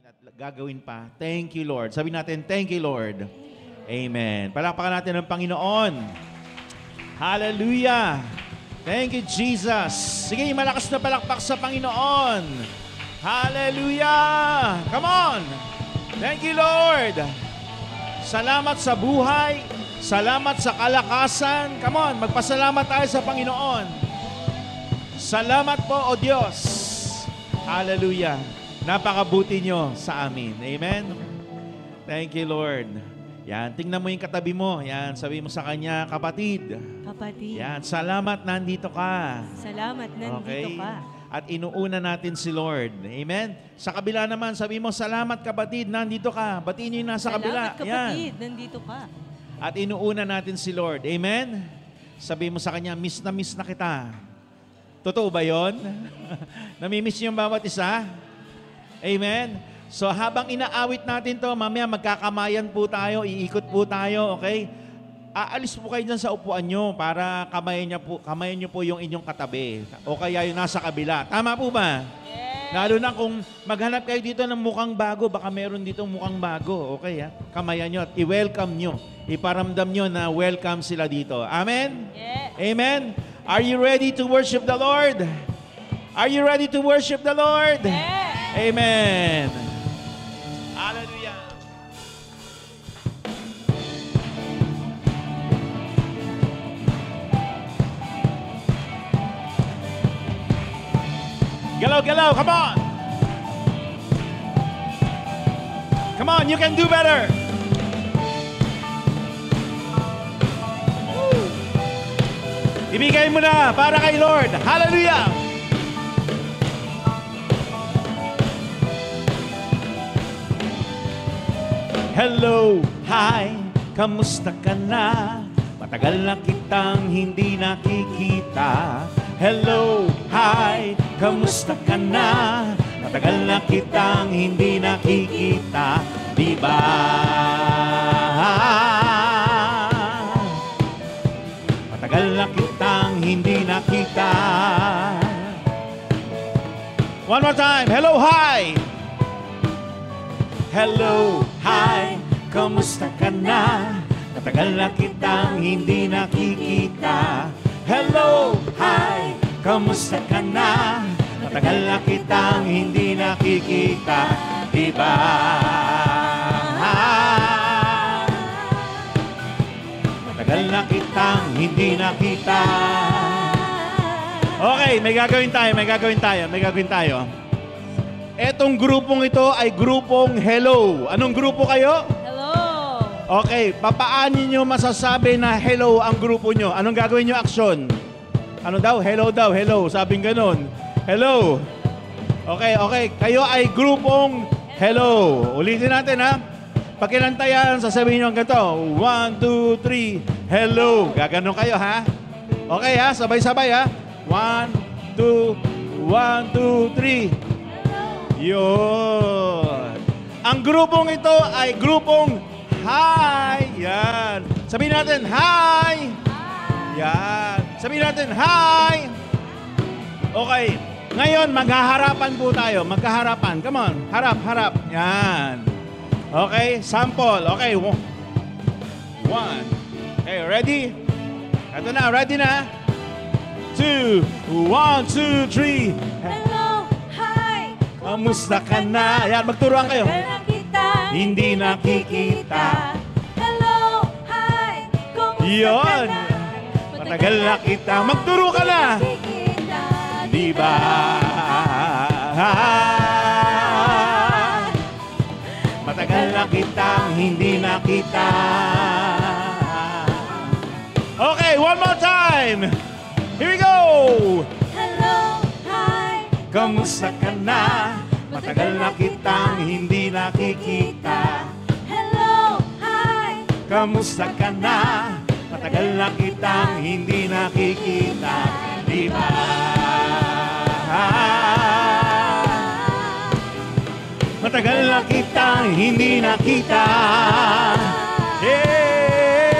at gagawin pa. Thank you, Lord. Sabi natin, thank you, Lord. Amen. Palakpakan natin ang Panginoon. Hallelujah. Thank you, Jesus. Sige, malakas na palakpak sa Panginoon. Hallelujah. Come on. Thank you, Lord. Salamat sa buhay. Salamat sa kalakasan. Come on, magpasalamat tayo sa Panginoon. Salamat po, O Diyos. Hallelujah. Napakabuti nyo sa amin. Amen. Thank you, Lord. Yan, tingnan mo yung katabi mo. Yan, sabi mo sa kanya, kapatid. Kapatid. Yan, salamat nandito ka. Salamat nandito ka. At inuuna natin si Lord. Amen. Sa kabila naman, sabi mo, salamat kapatid, nandito ka. Batiin nyo yung nasa kabila. Salamat kapatid, nandito ka. At inuuna natin si Lord. Amen. Sabi mo sa kanya, miss na kita. Totoo ba yun? Namimiss niyo yung bawat isa? Amen. So habang inaawit natin to, mamaya magkakamayan po tayo, iikot po tayo, okay? Aalis po kayo dyan sa upuan nyo para kamayan nyo po yung inyong katabi. O kaya yung nasa kabila. Tama po ba? Yes. Lalo na kung maghanap kayo dito ng mukhang bago, baka meron dito mukhang bago. Okay, ha? Kamayan nyo at i-welcome nyo. Iparamdam nyo na welcome sila dito. Amen? Yes. Amen? Are you ready to worship the Lord? Are you ready to worship the Lord? Yes. Amen. Hallelujah. Galaw, come on. Come on, you can do better. Woo. Ibigay mo na para kay Lord. Hallelujah. Hello, hi, kamusta ka na? Matagal na kitang hindi nakikita. Hello, hi, kamusta ka na? Matagal na kitang hindi nakikita. Diba? Matagal na kitang hindi nakita. One more time. Hello, hi. Hello, hi, kamusta ka na? Matagal na kitang hindi nakikita. Hello, hi, kamusta ka na? Matagal na kitang hindi nakikita. Diba? Matagal na kitang hindi nakita. Okay, may gagawin tayo. Etong grupong ito ay grupong hello. Anong grupo kayo? Hello. Okay, papaano nyo masasabi na hello ang grupo nyo? Anong gagawin nyo action? Ano daw? Hello. Sabing ganun. Hello. Okay. Kayo ay grupong hello. Ulitin natin, ha? Pag kinantayan, sasabihin nyo ang ganito. 1, 2, 3, hello. Gaganon kayo, ha? Okay, ha? Sabay-sabay, ha? 1, 2, 3. Yun. Ang grupong ito ay grupong hi. Yan. Sabihin natin, hi. Yan. Sabihin natin, hi. Okay. Ngayon, maghaharapan po tayo. Magkaharapan. Come on. Harap. Yan. Okay. Sample. Okay. 1. Okay. Ready? Ito na. Ready na? 2. 1, 2, 3. Hello, hi. Kamusta ka na? Ayan, magturuan kayo. Hindi nakikita. Hello, hi. Kumusta Yun. ka na? Matagal na kita. Magturo ka na. Diba? Matagal na kitang hindi nakita. Okay, one more time. Here we go. Hello, hi. Kamusta ka na? Matagal na kitang hindi nakikita. Hello, hi. Kamusta ka na? Matagal na kitang hindi nakikita. Diba? Matagal na kitang hindi nakita. Yeah!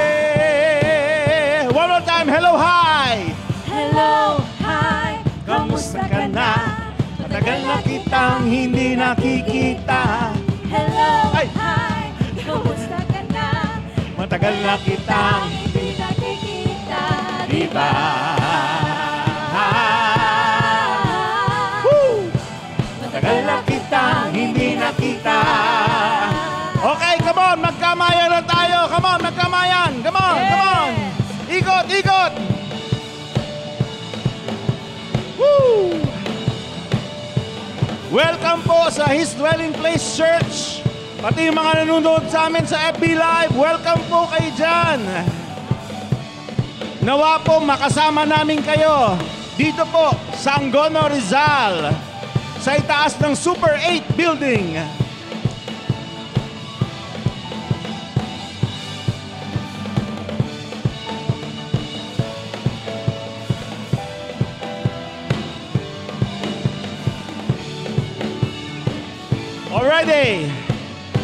One more time. Hello, hi. Hello, hi. Kamusta ka na? Matagal na kitang hindi nakikita. Matagal na kitang hindi nakikita, di ba? Matagal na kitang hindi nakita. Okay, come on, magkamayan na tayo. Come on, magkamayan. Come on, come on. Ikot, ikot. Woo! Welcome po sa His Dwelling Place Church. Pati yung mga nanonood sa amin sa FB Live, welcome po kayo dyan. Nawa po makasama namin kayo dito po sa Angono, Rizal, sa itaas ng Super 8 Building. Already,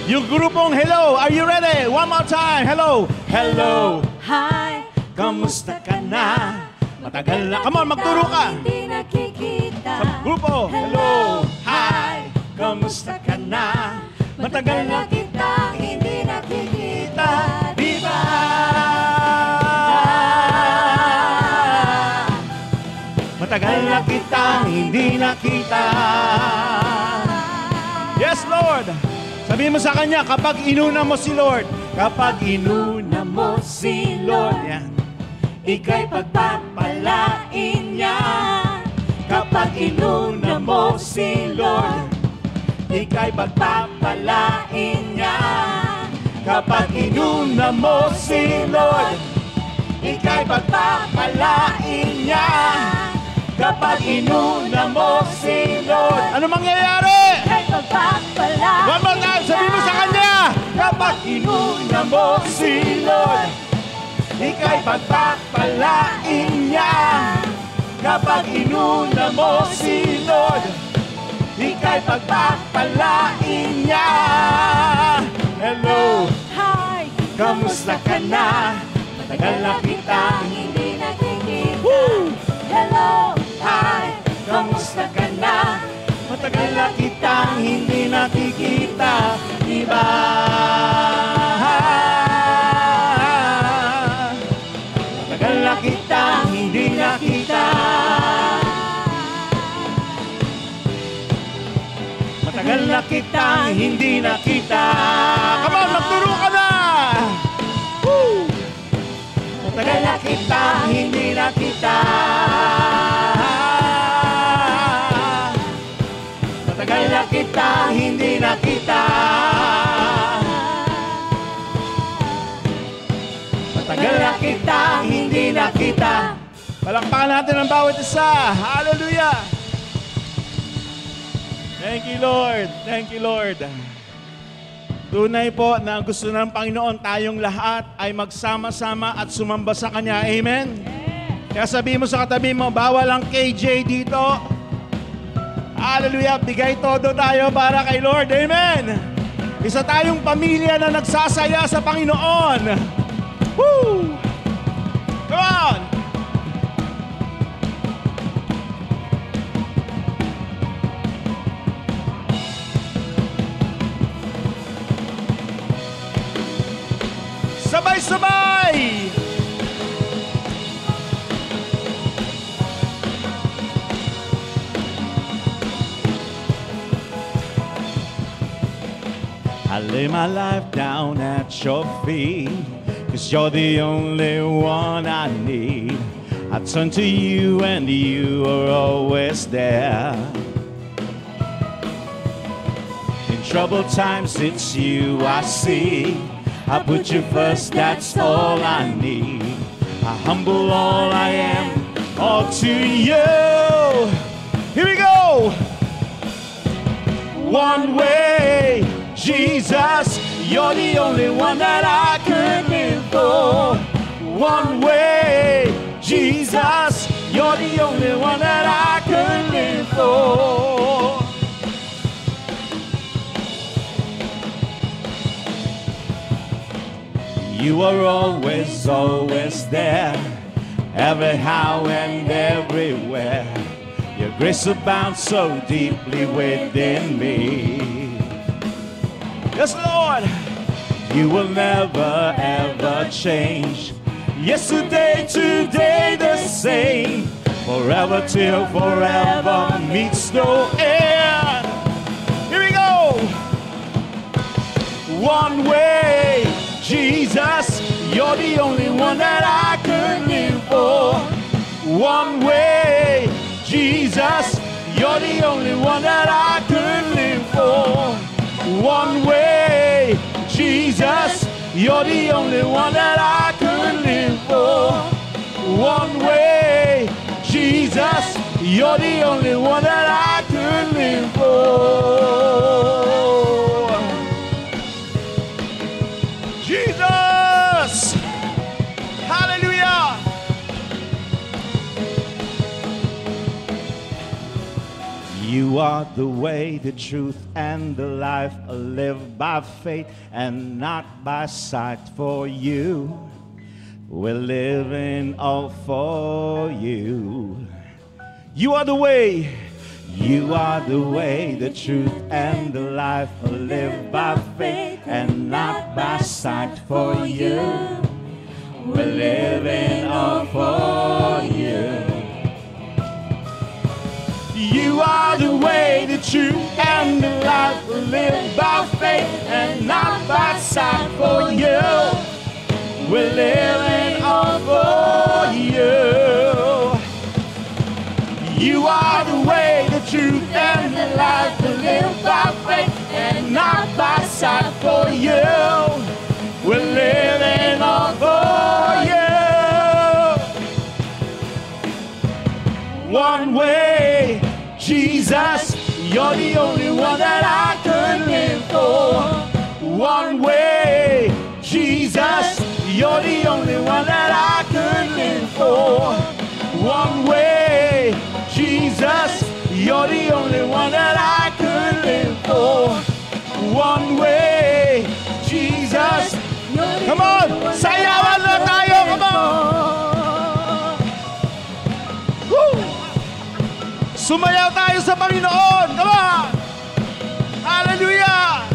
yung grupong Hello, are you ready? One more time, Hello. Hello, hi, kamusta ka na? Matagal na. Come on, magturo ka. hindi nakikita. Sa grupo, Hello, hi, kamusta ka na? Matagal na kita, hindi nakikita, di ba? Matagal na kitang hindi nakita. Yes, Lord. Sabihin mo sa Kanya, kapag inuna mo si Lord, kapag inuna mo si Lord, yan. ika'y pagpapalain niya. Kapag inuna mo si Lord, ika'y pagpapalain niya. Kapag inuna mo si Lord, ika'y pagpapalain niya. Kapag inuna mo si Lord, ano mangyayari? Ika'y pagpapalain One more time, sabihin mo sa Kanya, kapag inuna mo si Lord, ika'y pagpapalain niya. Kapag inuna mo si Lord, ika'y pagpapalain niya. Hello, Hi, kamusta ka na? Matagal na kitang hindi nakikita. Woo! Hello, Hi, kamusta ka na? Matagal na kitang hindi nakikita, di ba? Matagal na kitang hindi nakita. Matagal na kitang hindi nakita. Come on, magturo ka na! Woo! Matagal na kitang hindi nakita. Matagal na kitang hindi nakita. Matagal na kitang hindi nakita. Palakpakan natin ang bawat isa. Hallelujah! Thank you, Lord. Thank you, Lord. Tunay po na gusto ng Panginoon tayong lahat ay magsama-sama at sumamba sa Kanya. Amen? Kaya sabihin mo sa katabi mo, bawal ang KJ dito. Hallelujah! Bigay todo tayo para kay Lord. Amen! Isa tayong pamilya na nagsasaya sa Panginoon. Woo! Come on! Sabay-sabay! I lay my life down at your feet, 'cause you're the only one I need. I turn to you and you are always there. In troubled times it's you I see. I put you first, that's all I need. I humble all I am, all to you. Here we go! One way, Jesus, you're the only one that I could live for. One way, Jesus, you're the only one that I could live for. You are always, always there, every how and everywhere. Your grace abounds so deeply within me. Yes, Lord. You will never ever change. Yesterday, today, the same. Forever till forever meets no end. Here we go. One way, Jesus, you're the only one that I could live for. One way, Jesus, you're the only one that I could live for. One way, Jesus, you're the only one that I could live for. One way, Jesus, you're the only one that I could live for. Jesus! Hallelujah! You are the way, the truth, and the life. I live by faith and not by sight. For you, we're living all for you. You are the way. You are the way, the truth, and the life. I live by faith and not by sight. For you, we're living all for you. You are the way, the truth, and the life. We live by faith and not by sight. For you, we're living all for you. You are the way, the truth, and the life. We live by faith and not by sight. For you, we're living all for you. One way, Jesus, you're the only one that I could live for. One way, Jesus, you're the only one that I could live for. One way, Jesus, you're the only one that I could live for. One way, Jesus. Come on, sayawan na tayo, come on. Woo! Sumayaw tayo sa Panginoon. Come on! Hallelujah!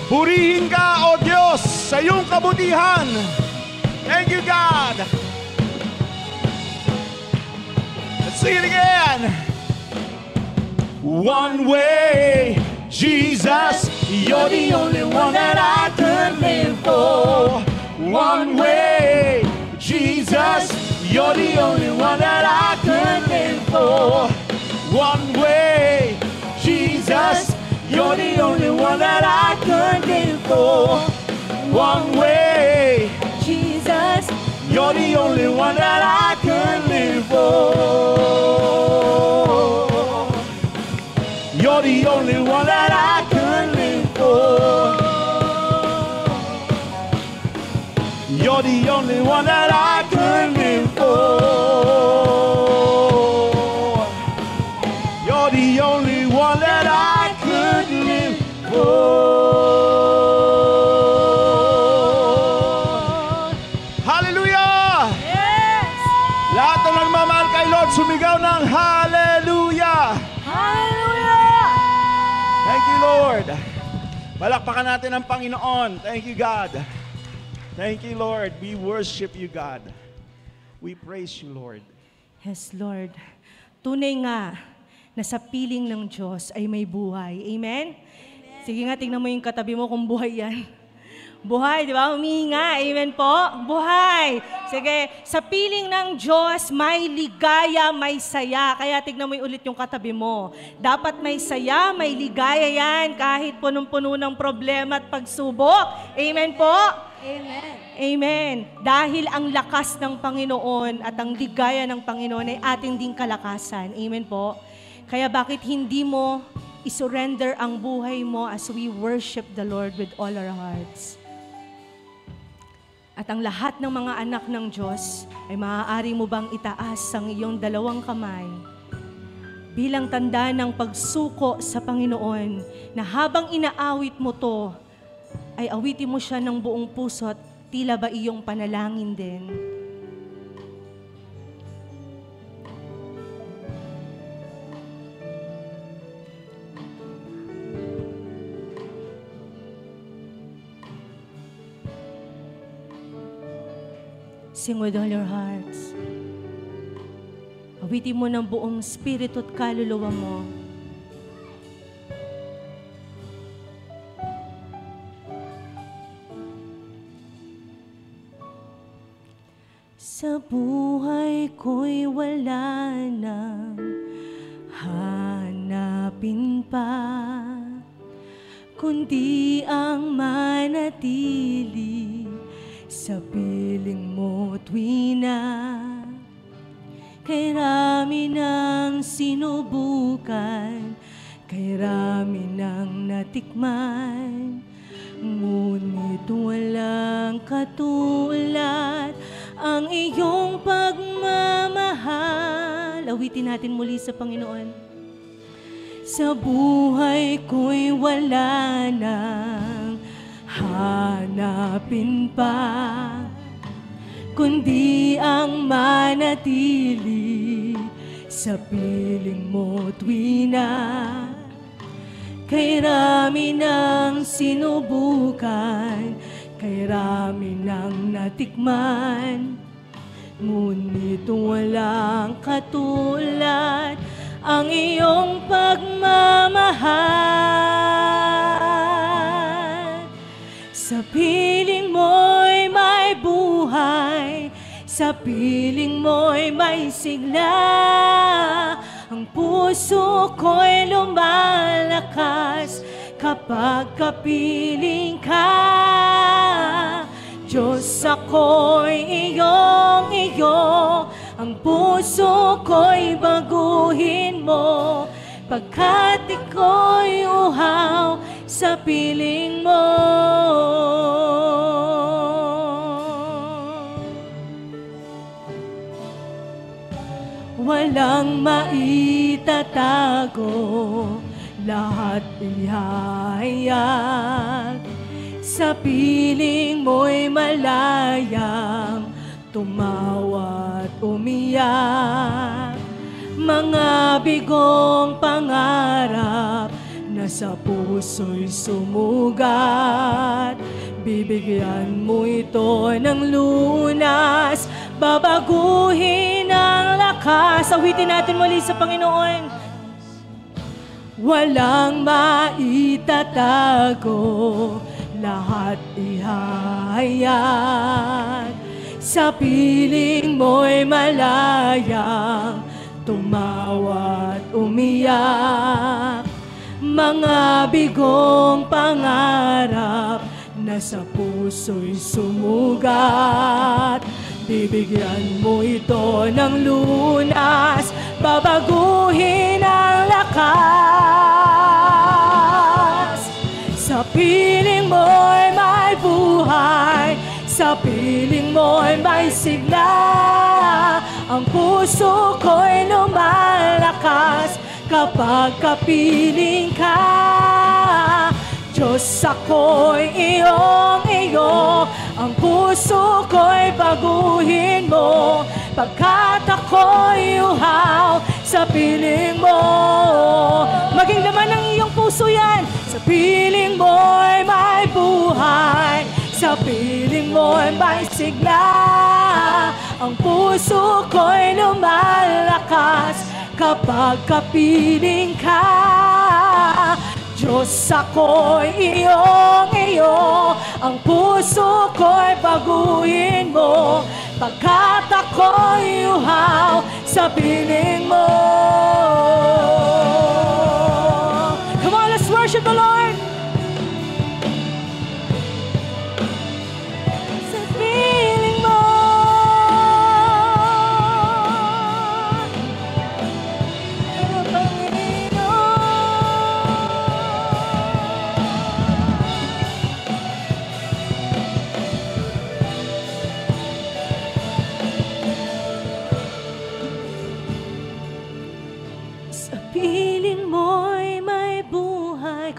Purihin ka, O Diyos, sa iyong kabutihan. Thank you, God. Let's sing it again. One way, Jesus, you're the only one that I could live for. One way, Jesus, you're the only one that I could live for. One way, Jesus, you're the only one that I could live for. One way, Jesus, you're the only one that I could live for. You're the only one that I could live for. You're the only one that I could live for. You're the only one that I could live for. Hallelujah! yes! Lahat ng nagmamahal kay Lord, sumigaw ng hallelujah! Hallelujah! Thank you, Lord. Palakpakan natin ang Panginoon. Thank you, God. Thank you, Lord. We worship you, God. We praise you, Lord. Yes, Lord. Tunay nga na sa piling ng Diyos ay may buhay. Amen? Sige nga, tingnan mo yung katabi mo kung buhay yan. Buhay, di ba? Humihinga. Amen po? Buhay. Sige, sa piling ng Diyos, may ligaya, may saya. Kaya tignan mo ulit yung katabi mo. Dapat may saya, may ligaya yan, kahit punong-puno ng problema at pagsubok. Amen po? Amen. Amen. Dahil ang lakas ng Panginoon at ang ligaya ng Panginoon ay ating ding kalakasan. Amen po? Kaya bakit hindi mo isurrender ang buhay mo as we worship the Lord with all our hearts? At ang lahat ng mga anak ng Diyos ay maaari mo bang itaas ang iyong dalawang kamay bilang tanda ng pagsuko sa Panginoon na habang inaawit mo to, ay awitin mo siya ng buong puso at tila ba iyong panalangin din. Sing with all your hearts. Awitin mo ng buong spirito at kaluluwa mo. Sa buhay ko'y wala nang hanapin pa, kundi ang manatili sa piling mo tuwina. Kay rami ng sinubukan, kay rami ng natikman, ngunit walang katulad ang iyong pagmamahal. Awitin natin muli sa Panginoon. Sa buhay ko'y wala nang hanapin pa, kundi ang manatili sa piling mo tuwina. Kay rami ng sinubukan, kay rami ng natikman, ngunit walang katulad ang iyong pagmamahal. Sa piling mo'y may buhay, sa piling mo'y may sigla, ang puso ko'y lumalakas kapag kapiling ka. Diyos, ako'y iyong-iyo, ang puso ko'y baguhin mo, pagkat iko'y uhaw sa piling mo. Walang maitatago, lahat ihahayag. Sa piling mo'y malayang tumawa at umiyak. Mga bigong pangarap na sa puso'y sumugat, bibigyan mo ito ng lunas, babaguhin ang lakas. Awitin natin muli sa Panginoon. Walang maitatago, lahat ihahayag. Sa piling mo'y malayang tumawa at umiyak. Mga bigong pangarap na sa puso'y sumugat, bibigyan mo ito ng lunas, babaguhin ang lakas. Sa piling mo'y may buhay, sa piling mo'y may sigla, ang puso ko'y lumalakas kapag kapiling ka. Diyos, ako'y iyong-iyo, ang puso ko'y baguhin mo, pagkat ako'y uhaw sa piling mo. Maging laman ng iyong puso yan. Sa piling mo'y may buhay, sa piling mo'y may sigla, ang puso ko'y lumalakas kapag kapiling ka. Diyos, ako'y iyong-iyo, ang puso ko'y baguhin mo, pagkat ako'y uhaw sa piling mo. Come on, let's worship the Lord. Sa piling mo,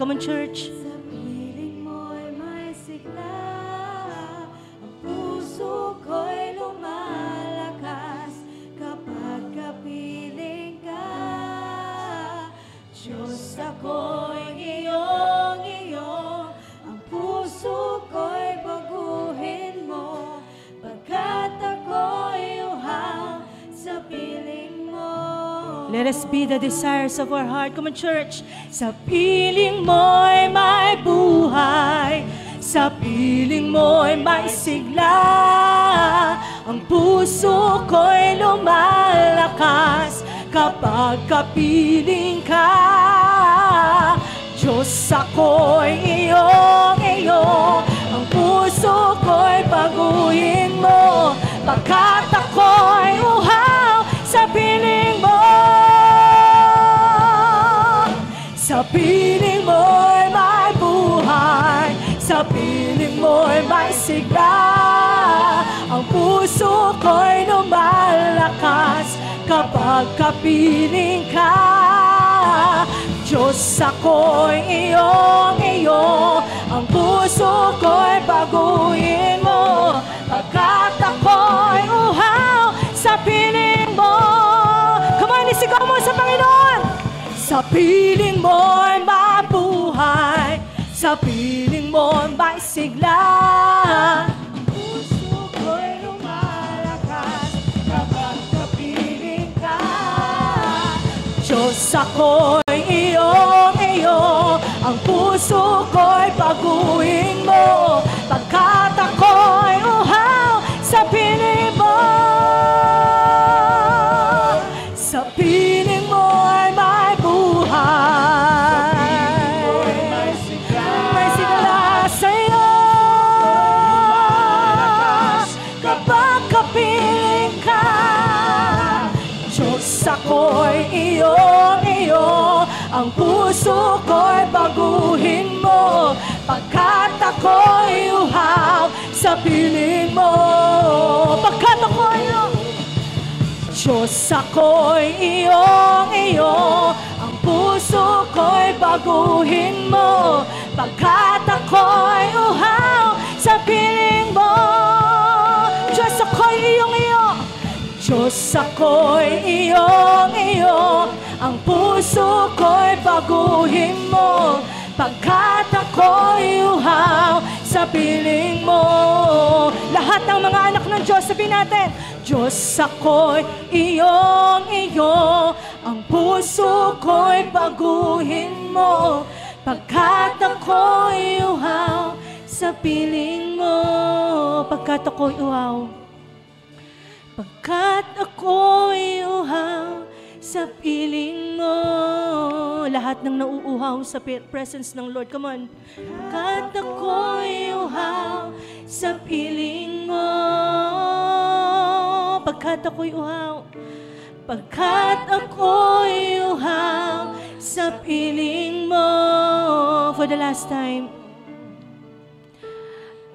come on, church. Sa piling mo'y may sigla, ang puso ko'y lumalakas kapag kapiling ka. Diyos, ako'y iyong-iyo, ang puso ko'y baguhin mo, pagkat ako Let us be the desires of our heart. Come on, church. Sa piling mo'y may buhay, sa piling mo'y may sigla, ang puso ko'y lumalakas kapag kapiling ka. Diyos, ako'y iyong-iyo, ang puso ko'y baguhin mo, pagkat ako'y uhaw sa piling mo. Sa piling mo'y may buhay, sa piling mo'y may sigla, ang puso ko'y lumalakas kapag kapiling ka. Diyos, ako'y iyong-iyo, ang puso ko'y baguhin mo, pagkat ako'y uhaw sa piling mo. Come on, isigaw mo sa Panginoon. Sa piling mo'y mabuhay, sa piling mo'y may sigla, ang puso ko'y lumalakas kapag kapiling ka. Diyos, ako'y iyong-iyo, ang puso ko'y baguhin mo, pagkat ako'y uhaw sa piling mo. Sa piling mo'y may buhay, may sigla sa'yo, kapag kapiling ka. Diyos, ako'y iyong-iyo, ang puso ko'y baguhin mo, pagkat ako'y uhaw sa piling mo. Pagkat ako'y Diyos, ako'y iyong-iyo, ang puso ko'y baguhin mo, pagkat ako'y uhaw sa piling mo. Diyos, ako'y iyong-iyo, Diyos, ako'y iyong-iyo, ang puso ko'y baguhin mo, pagkat ako'y uhaw sa piling mo. Lahat ng mga anak ng Diyos, sabihin natin, Diyos, ako'y iyong-iyo, ang puso ko'y baguhin mo, pagkat ako'y uhaw sa piling mo. Pagkat ako'y uhaw, pagkat ako'y uhaw sa piling mo. Lahat ng nauuhaw sa presence ng Lord, come on. Pagkat ako'y uhaw sa piling mo, pagkat ako'y uhaw, pagkat ako'y uhaw sa piling mo. For the last time.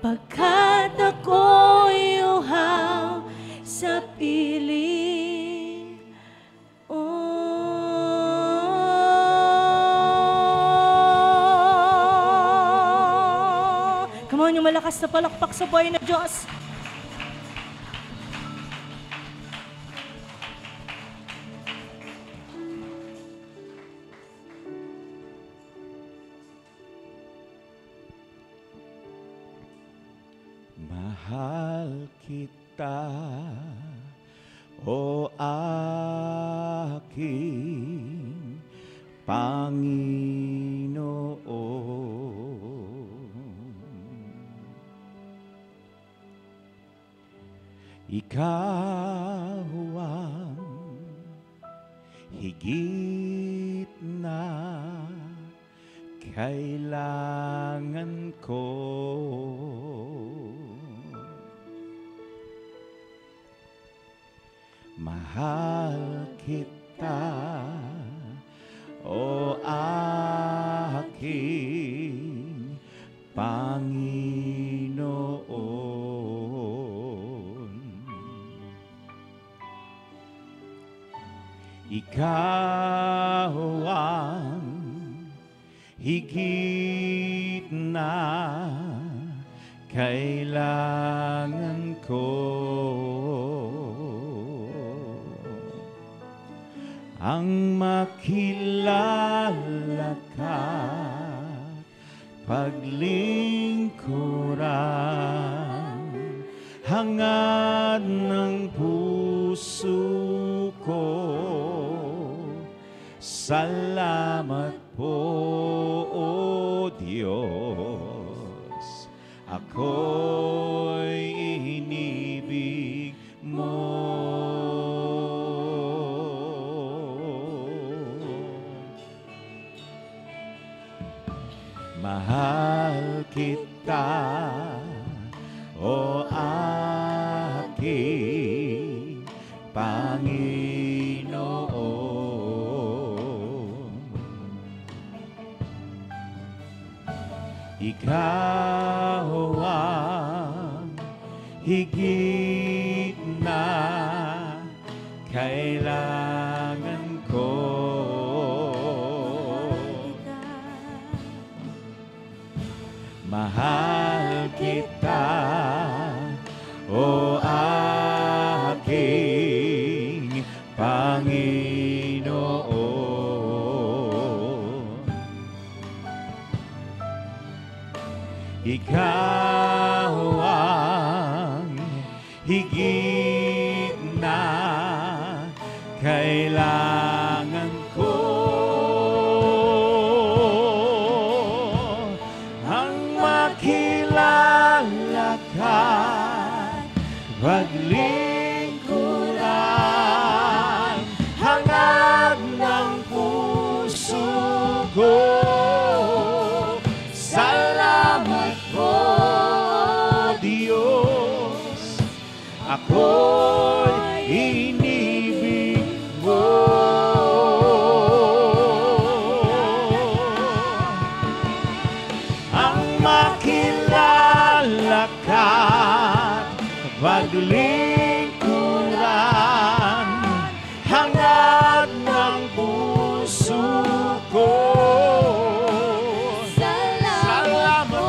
Pagkat ako'y uhaw sa piling mo. Come on, yung malakas na palakpak sa buhay na Diyos. Mahal kita, o aking Panginoon. Ikaw ang higit na kailangan ko. Mahal kita, o aking Panginoon. Ikaw ang higit na kailangan ko. Ang makilala ka, paglingkuran, hangad ng puso ko. Salamat po, O Diyos. Ako'y inibig mo. Mahal kita, O aking Panginoon. Ikaw ang higit na kailangan ko. Mahal kita, O aking Panginoon. Ikaw ang higit na kailangan ko. Makilala ka, paglingkuran, hangad ng puso ko. Salamat po, Diyos, ako'y inibig mo. Makilala ka, paglingkuran, hangad ng puso ko. Salamat po,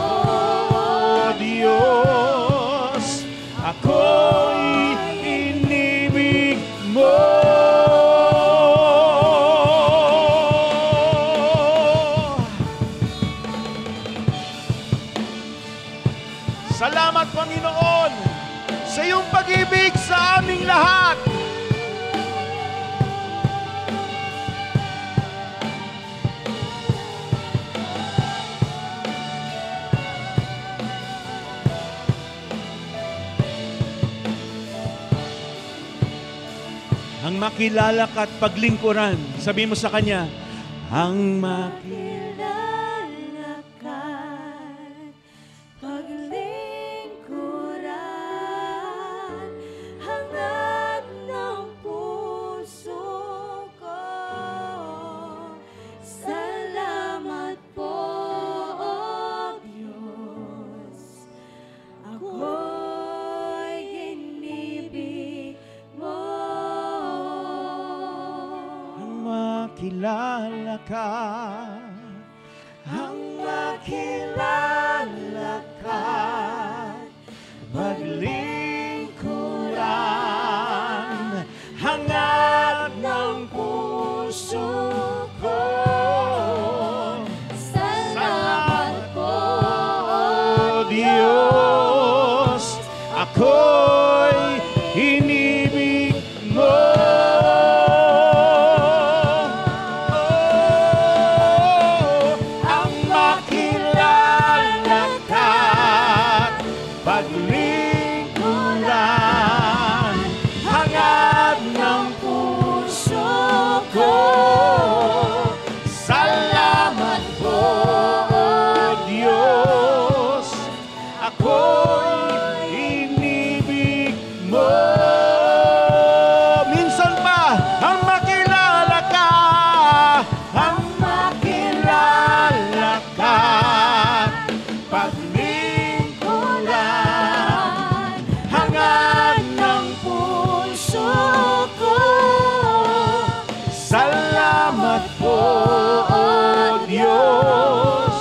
Diyos, ako'y inibig mo. Salamat, Panginoon, sa iyong pag-ibig sa aming lahat. Ang makilala ka at paglingkuran, sabihin mo sa Kanya, ang makilala. Makilala ka, ang makilala ka, paglingkuran, hangad ng puso ko. Salamat po, Diyos, ako'y inibig mo. Paglingkuran, hangad ng puso ko. Salamat po, Diyos, ako'y inibig mo. Minsan pa, ang makilala ka, ang makilala ka, salamat po, O Diyos,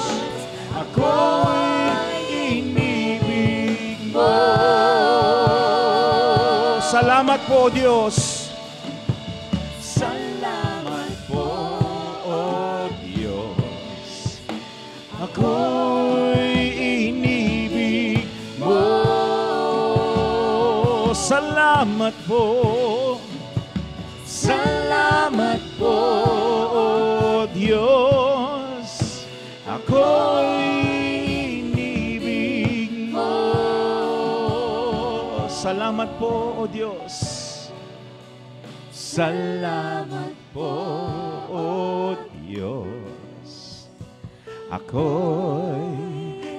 ako'y inibig mo. Salamat po, O Diyos. Salamat po, O Diyos, ako'y inibig mo. Salamat po. Salamat po, po, O Diyos. Salamat po, O Diyos. Ako'y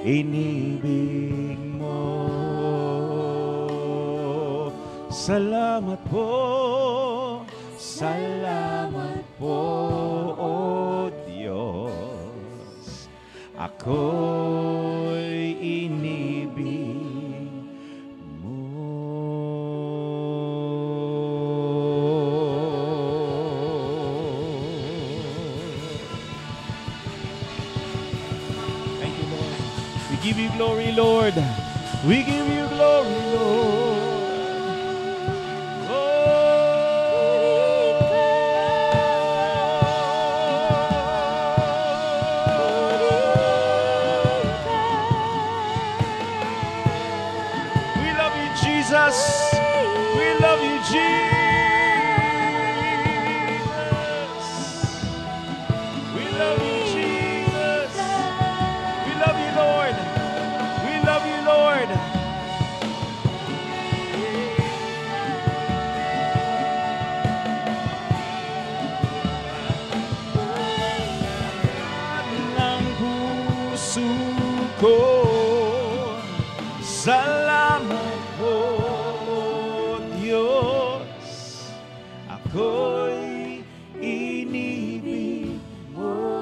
inibig mo. Salamat po, salamat po, O Diyos. Ako'y inibig mo. Thank you, Lord. We give you glory, Lord. We give you glory, Lord. Jesus, we love you, Jesus. We love you, Jesus. We love you, Lord. We love you, Lord. Ng puso ko, salamat ako'y inibig mo.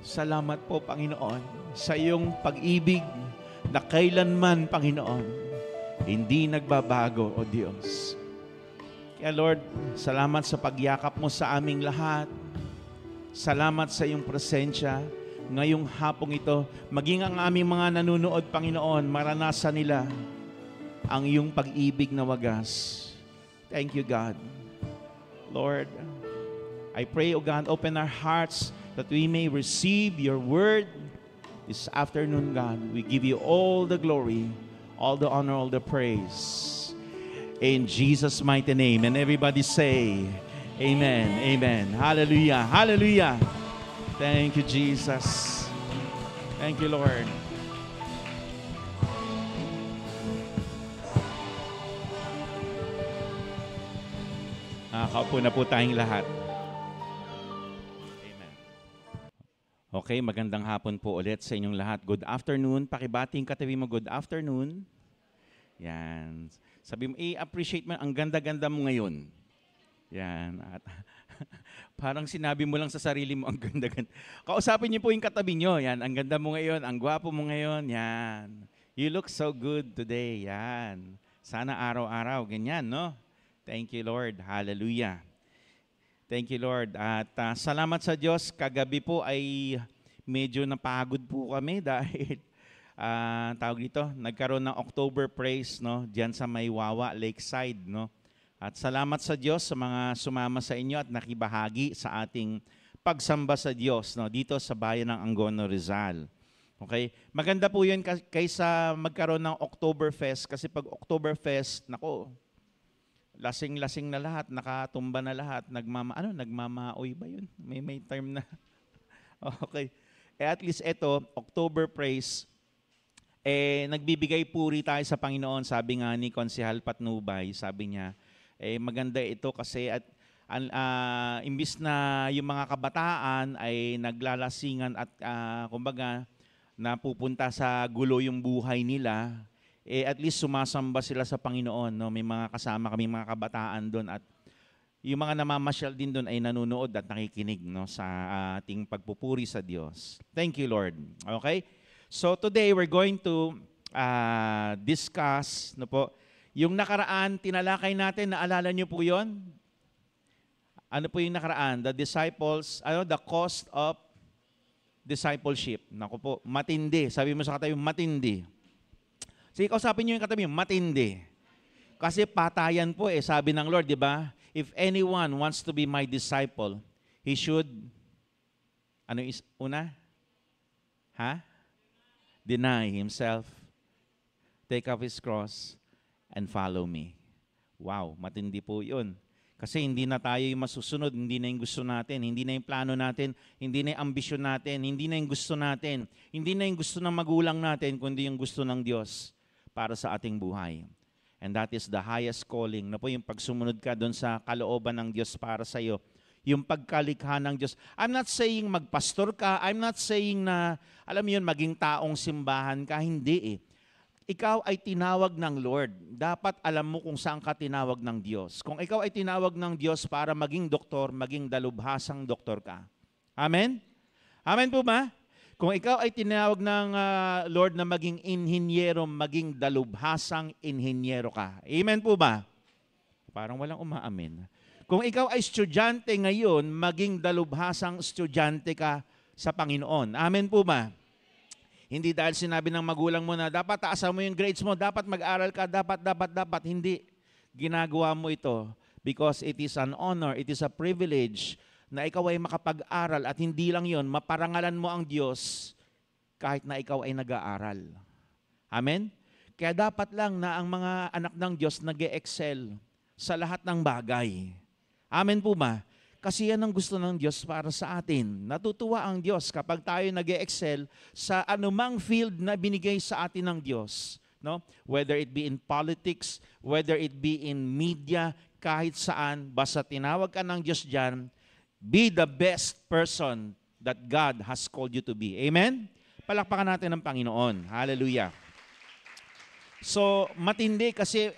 Salamat po, Panginoon, sa iyong pag-ibig na kailanman, Panginoon, hindi nagbabago, O Diyos. Kaya Lord, salamat sa pagyakap mo sa aming lahat. Salamat sa iyong presensya ngayong hapong ito, maging ang aming mga nanunood, Panginoon, maranasan nila ang iyong pag-ibig na wagas. Thank you, God. Lord, I pray, O God, open our hearts that we may receive your word this afternoon, God. We give you all the glory, all the honor, all the praise. In Jesus' mighty name. And everybody say, Amen. Amen. Hallelujah. Hallelujah. Thank you, Jesus. Thank you, Lord. Nakakaupo na po tayong lahat. Amen. Okay, magandang hapon po ulit sa inyong lahat. Good afternoon. Pakibating katabi mo, good afternoon. Yan. Sabi mo, i-appreciate mo, ang ganda-ganda mo ngayon. Yan. At parang sinabi mo lang sa sarili mo, ang ganda-ganda. Kausapin niyo po yung katabi niyo. Yan, ang ganda mo ngayon, ang gwapo mo ngayon. Yan. You look so good today. Yan. Sana araw-araw. Ganyan, no? Thank you, Lord. Hallelujah. Thank you, Lord. At salamat sa Diyos. Kagabi po ay medyo napagod po kami dahil tawag dito, nagkaroon ng October Praise, no? Diyan sa May Wawa, Lakeside, no? At salamat sa Diyos sa mga sumama sa inyo at nakibahagi sa ating pagsamba sa Diyos, no, dito sa bayan ng Angono, Rizal. Okay? Maganda po 'yun kaysa magkaroon ng Oktoberfest kasi pag Oktoberfest, nako, lasing-lasing na lahat, nakatumba na lahat, nagmamaoy ba 'yun? May term na. Okay. At least ito, October Praise, nagbibigay puri tayo sa Panginoon, sabi nga ni Konsehal Patnubay, sabi niya, maganda ito kasi at imbis na yung mga kabataan ay naglalasingan at kumbaga napupunta sa gulo yung buhay nila, at least sumasamba sila sa Panginoon. No? May mga kasama kami mga kabataan doon at yung mga namamasyal din doon ay nanonood at nakikinig, no, sa ating pagpupuri sa Diyos. Thank you, Lord. Okay? So today we're going to discuss, no po, yung nakaraan, tinalakay natin, naalala niyo po yon? Ano po yung nakaraan? The cost of discipleship. Naku po, matindi. Sabi mo sa katabi, matindi. Sige, kausapin niyo yung katabi, matindi. Kasi patayan po sabi ng Lord, di ba? If anyone wants to be my disciple, he should, una? Deny himself, take up his cross, and follow me. Wow, matindi po yun. Kasi hindi na tayo yung masusunod, hindi na yung gusto natin, hindi na yung plano natin, hindi na yung ambisyon natin, hindi na yung gusto natin, hindi na yung gusto ng magulang natin, kundi yung gusto ng Diyos para sa ating buhay. And that is the highest calling, na po yung pagsumunod ka doon sa kalooban ng Diyos para sa iyo, yung pagkalikha ng Diyos. I'm not saying magpastor ka, I'm not saying na, alam mo yun, maging taong simbahan ka, hindi eh. Ikaw ay tinawag ng Lord. Dapat alam mo kung saan ka tinawag ng Diyos. Kung ikaw ay tinawag ng Diyos para maging doktor, maging dalubhasang doktor ka. Amen? Amen po ba? Kung ikaw ay tinawag ng Lord na maging inhinyero, maging dalubhasang inhinyero ka. Amen po ba? Parang walang umaamin. Kung ikaw ay estudyante ngayon, maging dalubhasang estudyante ka sa Panginoon. Amen po ba? Hindi dahil sinabi ng magulang mo na dapat taasan mo yung grades mo, dapat mag-aral ka, dapat. Hindi. Ginagawa mo ito because it is an honor, it is a privilege na ikaw ay makapag-aral at hindi lang yon, maparangalan mo ang Diyos kahit na ikaw ay nag-aaral. Amen? Kaya dapat lang na ang mga anak ng Diyos nag-e-excel sa lahat ng bagay. Amen po ba? Kasi yan ang gusto ng Diyos para sa atin. Natutuwa ang Diyos kapag tayo nag-e-excel sa anumang field na binigay sa atin ng Diyos. No? Whether it be in politics, whether it be in media, kahit saan, basta tinawag ka ng Diyos dyan, be the best person that God has called you to be. Amen? Palakpakan natin ang Panginoon. Hallelujah. So, matindi kasi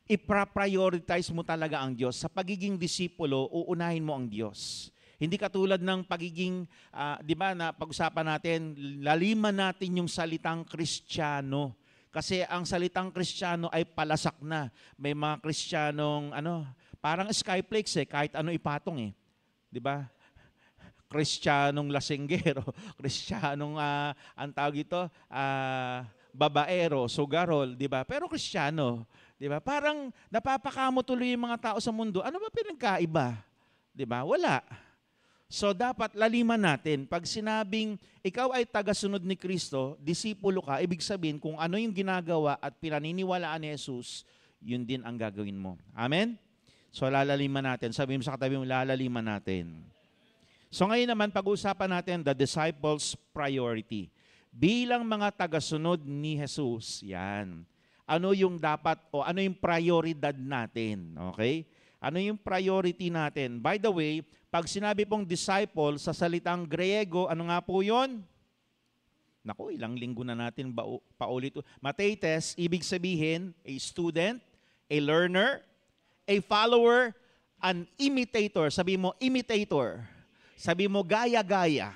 ipra-prioritize mo talaga ang Diyos. Sa pagiging disipulo, uunahin mo ang Diyos. Hindi katulad ng pagiging, di ba, na pag-usapan natin, laliman natin yung salitang Kristiyano. Kasi ang salitang Kristiyano ay palasak na. May mga Kristiyanong, parang skyflakes kahit ano ipatong Di ba? Kristiyanong lasenggero, Kristiyanong, ang tawag ito, babaero, sugarol, di ba? Pero Kristiyano. Diba? Parang napapakamo tuloy yung mga tao sa mundo. Ano ba pinagkaiba? Diba? Wala. So dapat laliman natin. Pag sinabing ikaw ay tagasunod ni Kristo, disipulo ka, ibig sabihin kung ano yung ginagawa at pinaniniwalaan ni Jesus, yun din ang gagawin mo. Amen? So lalaliman natin. Sabi mo sa katabi mo, lalaliman natin. So ngayon naman, pag-uusapan natin the disciples' priority. Bilang mga tagasunod ni Jesus, yan. Ano yung dapat o ano yung prioridad natin, okay? Ano yung priority natin? By the way, pag sinabi pong disciple sa salitang Griego, ano nga po yun? Naku, ilang linggo na natin paulit. Mathetes, ibig sabihin, a student, a learner, a follower, an imitator. Sabi mo, imitator. Sabi mo, gaya-gaya.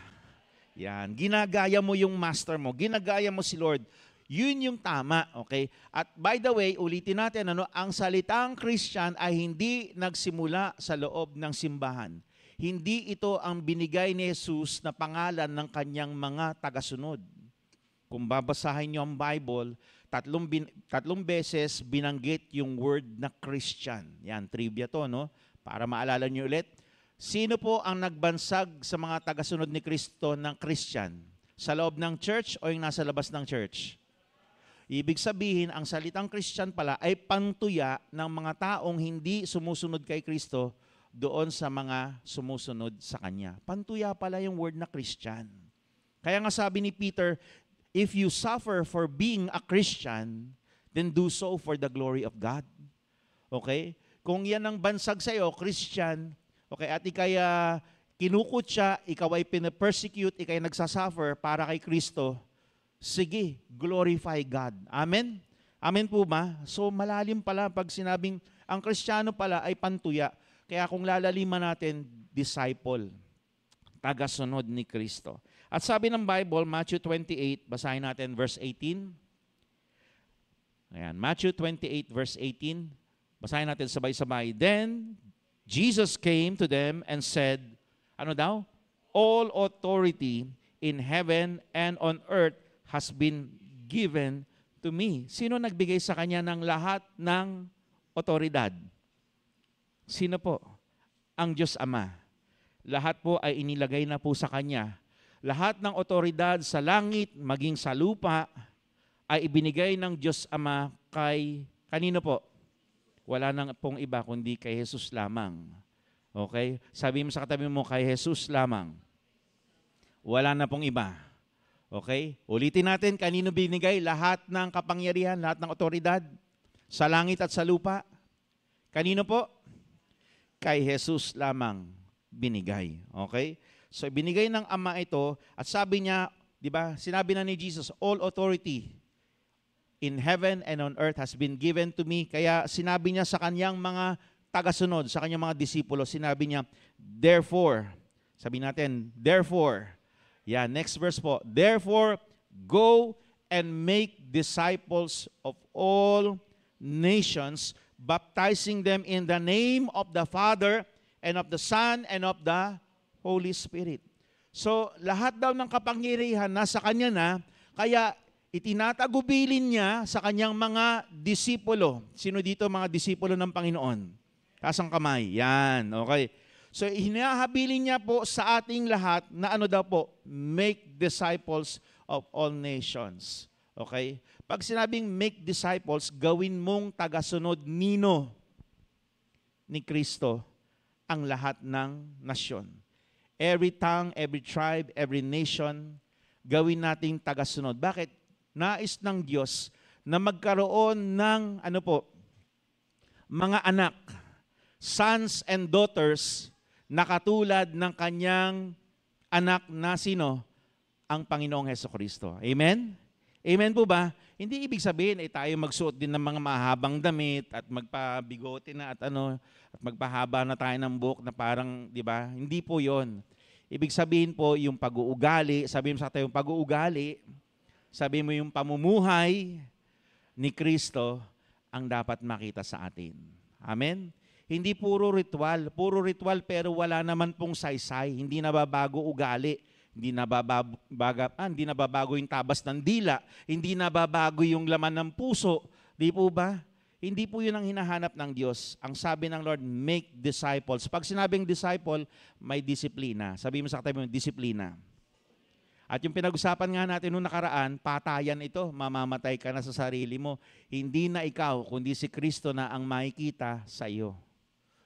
Yan, ginagaya mo yung master mo, ginagaya mo si Lord. Yun yung tama, okay? At by the way, ulitin natin, ang salitang Christian ay hindi nagsimula sa loob ng simbahan. Hindi ito ang binigay ni Jesus na pangalan ng kanyang mga tagasunod. Kung babasahin niyo ang Bible, tatlong beses binanggit yung word na Christian. Yan, trivia to, no? Para maalala niyo ulit. Sino po ang nagbansag sa mga tagasunod ni Kristo ng Christian? Sa loob ng church o yung nasa labas ng church? Ibig sabihin, ang salitang Christian pala ay pantuya ng mga taong hindi sumusunod kay Kristo doon sa mga sumusunod sa Kanya. Pantuya pala yung word na Christian. Kaya nga sabi ni Peter, if you suffer for being a Christian, then do so for the glory of God. Okay? Kung yan ang bansag sa'yo, Christian, okay, at ikaya kinukutya, ikaw ay pinapersecute, ikaw ay nagsasuffer para kay Kristo, sige, glorify God. Amen? Amen po ba? So malalim pala pag sinabing ang Kristiyano pala ay pantuya. Kaya kung lalaliman natin, disciple, tagasunod ni Kristo. At sabi ng Bible, Matthew 28, basahin natin verse 18. Ayan, Matthew 28 verse 18. Basahin natin sabay-sabay. Then Jesus came to them and said, ano daw? All authority in heaven and on earth has been given to me. Sino nagbigay sa kanya ng lahat ng otoridad? Sino po? Ang Diyos Ama. Lahat po ay inilagay na po sa kanya. Lahat ng otoridad sa langit, maging sa lupa, ay ibinigay ng Diyos Ama kay, kanino po? wala nang pong iba kundi kay Jesus lamang. Okay? Sabi mo sa katabi mo, kay Jesus lamang. Wala na pong iba. Okay? Ulitin natin, kanino binigay lahat ng kapangyarihan, lahat ng otoridad sa langit at sa lupa? Kanino po? Kay Jesus lamang binigay. Okay? So binigay ng Ama ito at sabi niya, di ba, sinabi na ni Jesus, all authority in heaven and on earth has been given to me. Kaya sinabi niya sa kanyang mga tagasunod, sa kanyang mga disipulo, sinabi niya, therefore, sabi natin, therefore, next verse po, therefore, go and make disciples of all nations, baptizing them in the name of the Father and of the Son and of the Holy Spirit. So, lahat daw ng kapangyarihan nasa kanya na, kaya itinatagubilin niya sa kanyang mga disipulo. Sino dito mga disipulo ng Panginoon? Kasang kamay. Yan, okay. So, hinahabilin niya po sa ating lahat na ano daw po, make disciples of all nations. Okay? Pag sinabing make disciples, gawin mong tagasunod nino ni Kristo ang lahat ng nasyon. Every tongue, every tribe, every nation, gawin nating tagasunod. Bakit? Nais ng Diyos na magkaroon ng mga anak, sons and daughters na katulad ng kanyang anak na sino? Ang Panginoong Hesukristo. Amen? Amen po ba? Hindi ibig sabihin tayo magsuot din ng mga mahabang damit at magpabigote na at magpahaba na tayo ng buhok na parang, di ba? Hindi po 'yon. Ibig sabihin po yung pag-uugali, sabihin mo sa tayo yung pag-uugali, sabi mo yung pamumuhay ni Kristo ang dapat makita sa atin. Amen? Hindi puro ritual pero wala naman pong saysay, hindi nababago ugali, hindi nababago yung tabas ng dila, hindi nababago yung laman ng puso, di po ba? Hindi po yun ang hinahanap ng Diyos. Ang sabi ng Lord, make disciples. Pag sinabing disciple, may disiplina. Sabi mo sa katabi mo, disiplina. At yung pinag-usapan nga natin noong nakaraan, patayan ito, mamamatay ka na sa sarili mo. Hindi na ikaw, kundi si Kristo na ang makikita sa iyo.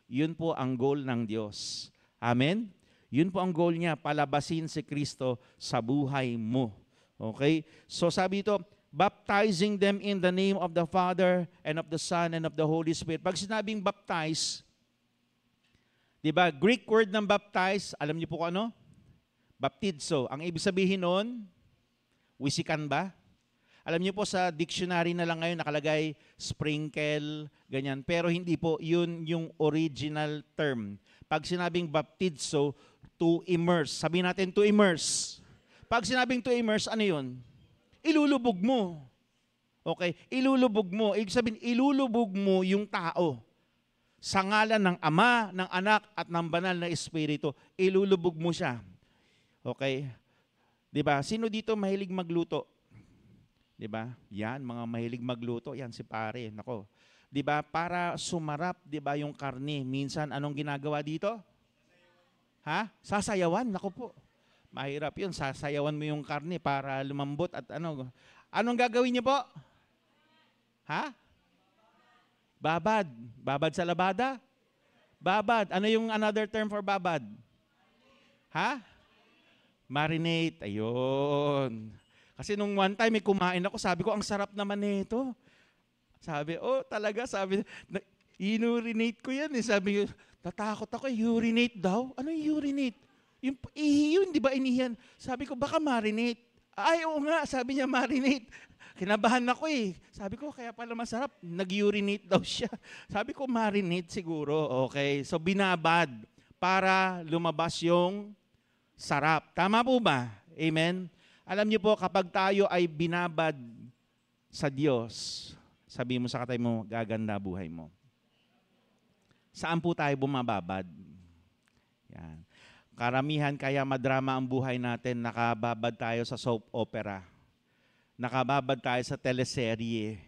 Yun po ang goal ng Diyos. Amen? Yun po ang goal niya, palabasin si Kristo sa buhay mo. Okay? So sabi ito, baptizing them in the name of the Father and of the Son and of the Holy Spirit. Pag sinabing baptize, di ba, Greek word ng baptize, alam niyo po kung ano? Baptizo. Ang ibig sabihin nun, wisikan ba? Alam niyo po sa dictionary na lang ngayon nakalagay sprinkle, ganyan. Pero hindi po, yun yung original term. Pag sinabing baptizo, to immerse. Sabihin natin to immerse. Pag sinabing to immerse, ano yun? Ilulubog mo. Okay? Ilulubog mo. Ibig sabihin, ilulubog mo yung tao. Sa ngalan ng Ama, ng Anak, at ng Banal na Espiritu, ilulubog mo siya. Okay? 'Di ba? Sino dito mahilig magluto? 'Di ba? Yan, mga mahilig magluto, yan si pare. Nako. 'Di ba? Para sumarap, 'di ba, yung karne. Minsan anong ginagawa dito? Ha? Sasayawan. Nako po. Mahirap 'yun. Sasayawan mo yung karne para lumambot at ano. Anong gagawin niyo po? Ha? Babad. Babad sa labada? Babad. Ano yung another term for babad? Ha? Marinate, ayun. Kasi nung one time may kumain ako, sabi ko, ang sarap naman nito. Sabi, talaga, sabi, inurinate ko yan. Sabi ko, tatakot ako, urinate daw. Ano yung urinate? Yung ihi yun, di ba inihiyan? Sabi ko, baka marinate. Ay, oo nga, sabi niya marinate. Kinabahan ako eh. Sabi ko, kaya pala masarap. Nag-urinate daw siya. Sabi ko, marinate siguro. Okay, so binabad para lumabas yung sarap. Tama po ba? Amen? Alam niyo po, kapag tayo ay binabad sa Diyos, sabi mo sa katabi mo, gaganda buhay mo. Saan po tayo bumababad? Yan. Karamihan kaya madrama ang buhay natin, nakababad tayo sa soap opera. Nakababad tayo sa teleserye.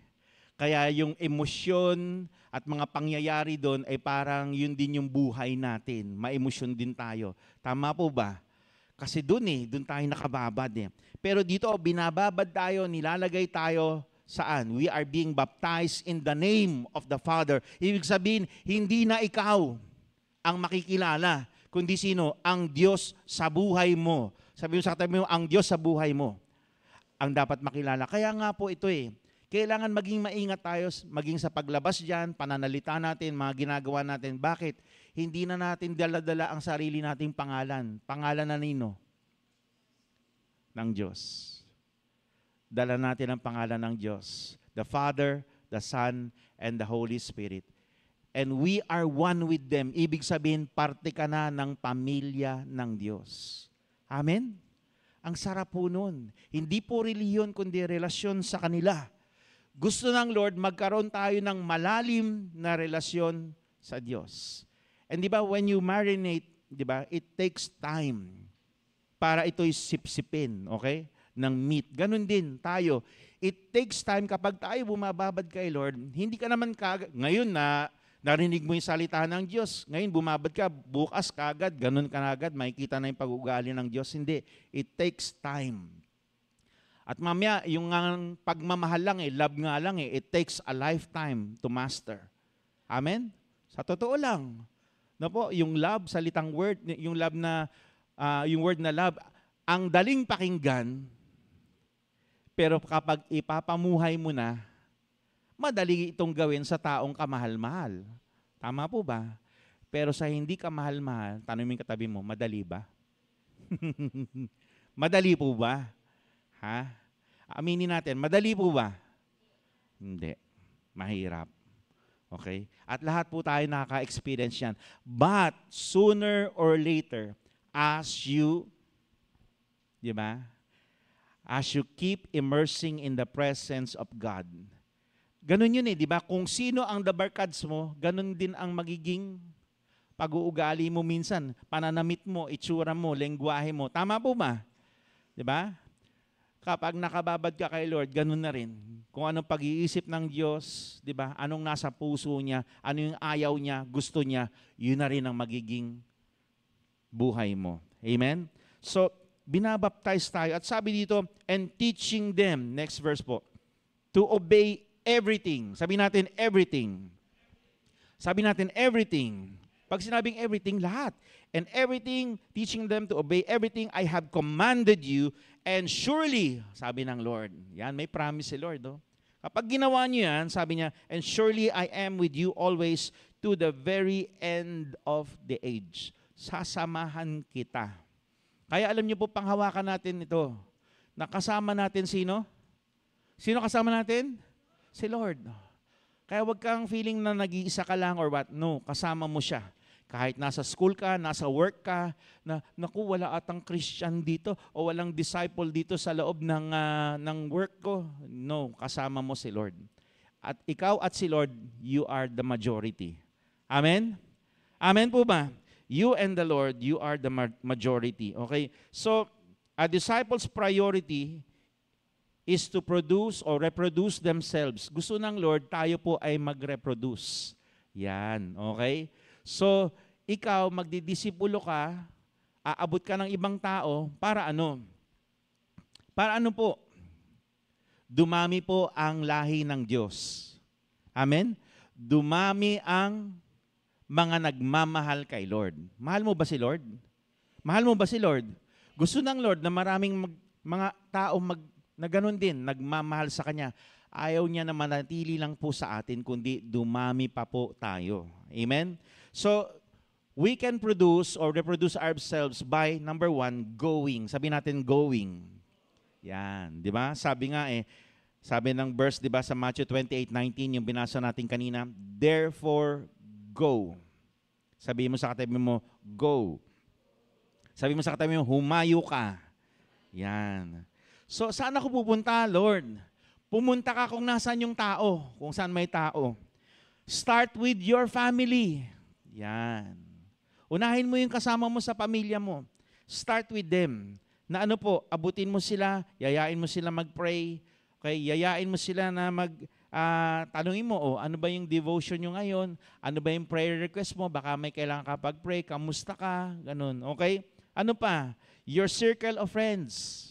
Kaya yung emosyon at mga pangyayari doon ay parang yun din yung buhay natin. Maemosyon din tayo. Tama po ba? Kasi doon tayo nakababad eh. Pero dito, binababad tayo, nilalagay tayo saan? We are being baptized in the name of the Father. Ibig sabihin, hindi na ikaw ang makikilala, kundi sino? Ang Diyos sa buhay mo. Sabi mo sa katabi mo, ang Diyos sa buhay mo ang dapat makilala. Kaya nga po ito kailangan maging maingat tayo, maging sa paglabas dyan, pananalita natin, mga ginagawa natin. Bakit? Hindi na natin dala-dala ang sarili nating pangalan. Pangalan na nino? Ng Diyos. Dala natin ang pangalan ng Diyos. The Father, the Son, and the Holy Spirit. And we are one with them. Ibig sabihin, parte ka na ng pamilya ng Diyos. Amen? Ang sarap po nun. Hindi po reliyon, kundi relasyon sa kanila. Gusto ng Lord, magkaroon tayo ng malalim na relasyon sa Diyos. And di ba, when you marinate, di ba, it takes time para ito'y sipsipin, okay? Ng meat. Ganun din tayo. It takes time kapag tayo bumababad kay Lord, hindi ka naman ngayon na narinig mo yung salita ng Diyos, ngayon bumabad ka, bukas kagad, ganun ka agad, makikita na yung pag-ugali ng Diyos. Hindi. It takes time. At mamaya, yung pagmamahal lang love nga lang it takes a lifetime to master. Amen? Sa totoo lang. No po, yung love, salitang word, yung love na, yung word na love, ang daling pakinggan, pero kapag ipapamuhay mo na, madali itong gawin sa taong kamahal-mahal. Tama po ba? Pero sa hindi kamahal-mahal, tanong mo yung katabi mo, madali ba? Madali po ba? Ha? Aminin natin, madali po ba? Hindi. Mahirap. Okay? At lahat po tayo nakaka-experience yan. But, sooner or later, as you, di ba? As you keep immersing in the presence of God. Ganun yun di ba? Kung sino ang dabarkads mo, ganun din ang magiging pag-uugali mo minsan. Pananamit mo, itsura mo, lengguwahe mo. Tama po ba? Di ba? Kapag nakababad ka kay Lord, ganun na rin. Kung anong pag-iisip ng Diyos, di ba? Anong nasa puso niya, ano yung ayaw niya, gusto niya, yun na rin ang magiging buhay mo. Amen? So, binabaptize tayo. At sabi dito, and teaching them, next verse po, to obey everything. Sabi natin, everything. Sabi natin, everything. Pag sinabing everything, lahat. And everything, teaching them to obey everything I have commanded you, and surely, sabi ng Lord, yan, may promise si Lord. Oh. Kapag ginawa niyo yan, sabi niya, and surely I am with you always to the very end of the age. Sasamahan kita. Kaya alam niyo po, panghawakan natin ito. Nakasama natin sino? Sino kasama natin? Si Lord. Kaya wag kang feeling na nag-iisa ka lang or what. No, kasama mo siya. Kahit nasa school ka, nasa work ka, na naku, wala atang Christian dito o walang disciple dito sa loob ng work ko. No, kasama mo si Lord. At ikaw at si Lord, you are the majority. Amen? Amen po ba? You and the Lord, you are the majority. Okay? So, a disciple's priority is to produce or reproduce themselves. Gusto ng Lord, tayo po ay mag-reproduce. Yan. Okay? So, ikaw, magdidisipulo ka, aabot ka ng ibang tao, para ano? Para ano po? Dumami po ang lahi ng Diyos. Amen? Dumami ang mga nagmamahal kay Lord. Mahal mo ba si Lord? Mahal mo ba si Lord? Gusto ng Lord na maraming mga tao na ganun din, nagmamahal sa Kanya. Ayaw niya na manatili lang po sa atin, kundi dumami pa po tayo. Amen? So, we can produce or reproduce ourselves by, number one, going. Sabi natin, going. Yan, di ba? Sabi nga sabi ng verse, di ba, sa Matthew 28:19, yung binasa natin kanina, therefore, go. Sabi mo sa katabi mo, go. Sabi mo sa katabi mo, humayo ka. Yan. So, saan ako pupunta, Lord? Pumunta ka kung nasaan yung tao, kung saan may tao. Start with your family. Yan. Unahin mo yung kasama mo sa pamilya mo. Start with them. Na ano po, abutin mo sila, yayain mo sila mag-pray, okay? Yayain mo sila na tanungin mo, ano ba yung devotion nyo ngayon? Ano ba yung prayer request mo? Baka may kailangan ka pag-pray, kamusta ka? Ganun, okay? Ano pa? Your circle of friends.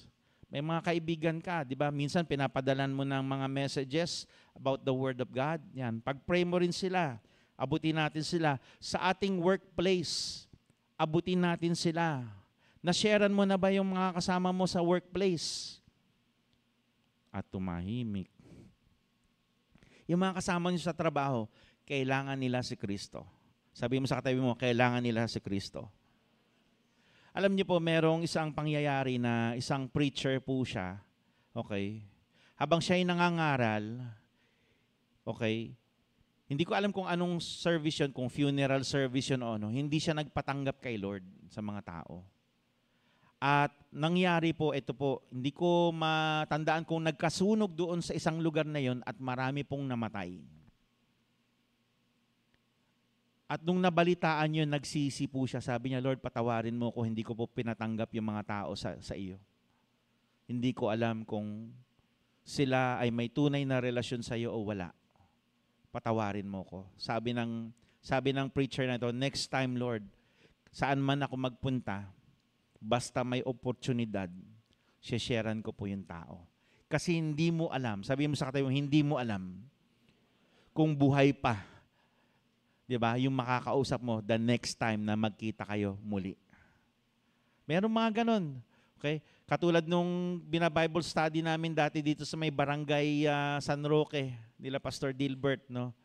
May mga kaibigan ka, di ba? Minsan pinapadalan mo ng mga messages about the Word of God. Yan. Pag-pray mo rin sila. Abutin natin sila. Sa ating workplace, abutin natin sila. Na-sharean mo na ba yung mga kasama mo sa workplace? At tumahimik. Yung mga kasama nyo sa trabaho, kailangan nila si Kristo. Sabi mo sa katabi mo, kailangan nila si Kristo. Alam niyo po, merong isang pangyayari na isang preacher po siya, okay? Habang siya ay nangangaral, okay, hindi ko alam kung anong service yun, kung funeral service yun o ano, hindi siya nagpatanggap kay Lord sa mga tao. At nangyari po, ito po, hindi ko matandaan kung nagkasunog doon sa isang lugar na yon at marami pong namatay. At nung nabalitaan yun, nagsisi po siya. Sabi niya, Lord, patawarin mo ko, hindi ko po pinatanggap yung mga tao sa iyo. Hindi ko alam kung sila ay may tunay na relasyon sa iyo o wala. Patawarin mo ko. Sabi ng preacher na ito, next time, Lord, saan man ako magpunta, basta may oportunidad, sharean ko po yung tao. Kasi hindi mo alam, sabi mo sa katabi mo, hindi mo alam kung buhay pa. Diba? Yung makakausap mo the next time na magkita kayo muli. Meron mga ganun. Okay? Katulad nung bina-Bible study namin dati dito sa may barangay San Roque, nila Pastor Dilbert, no?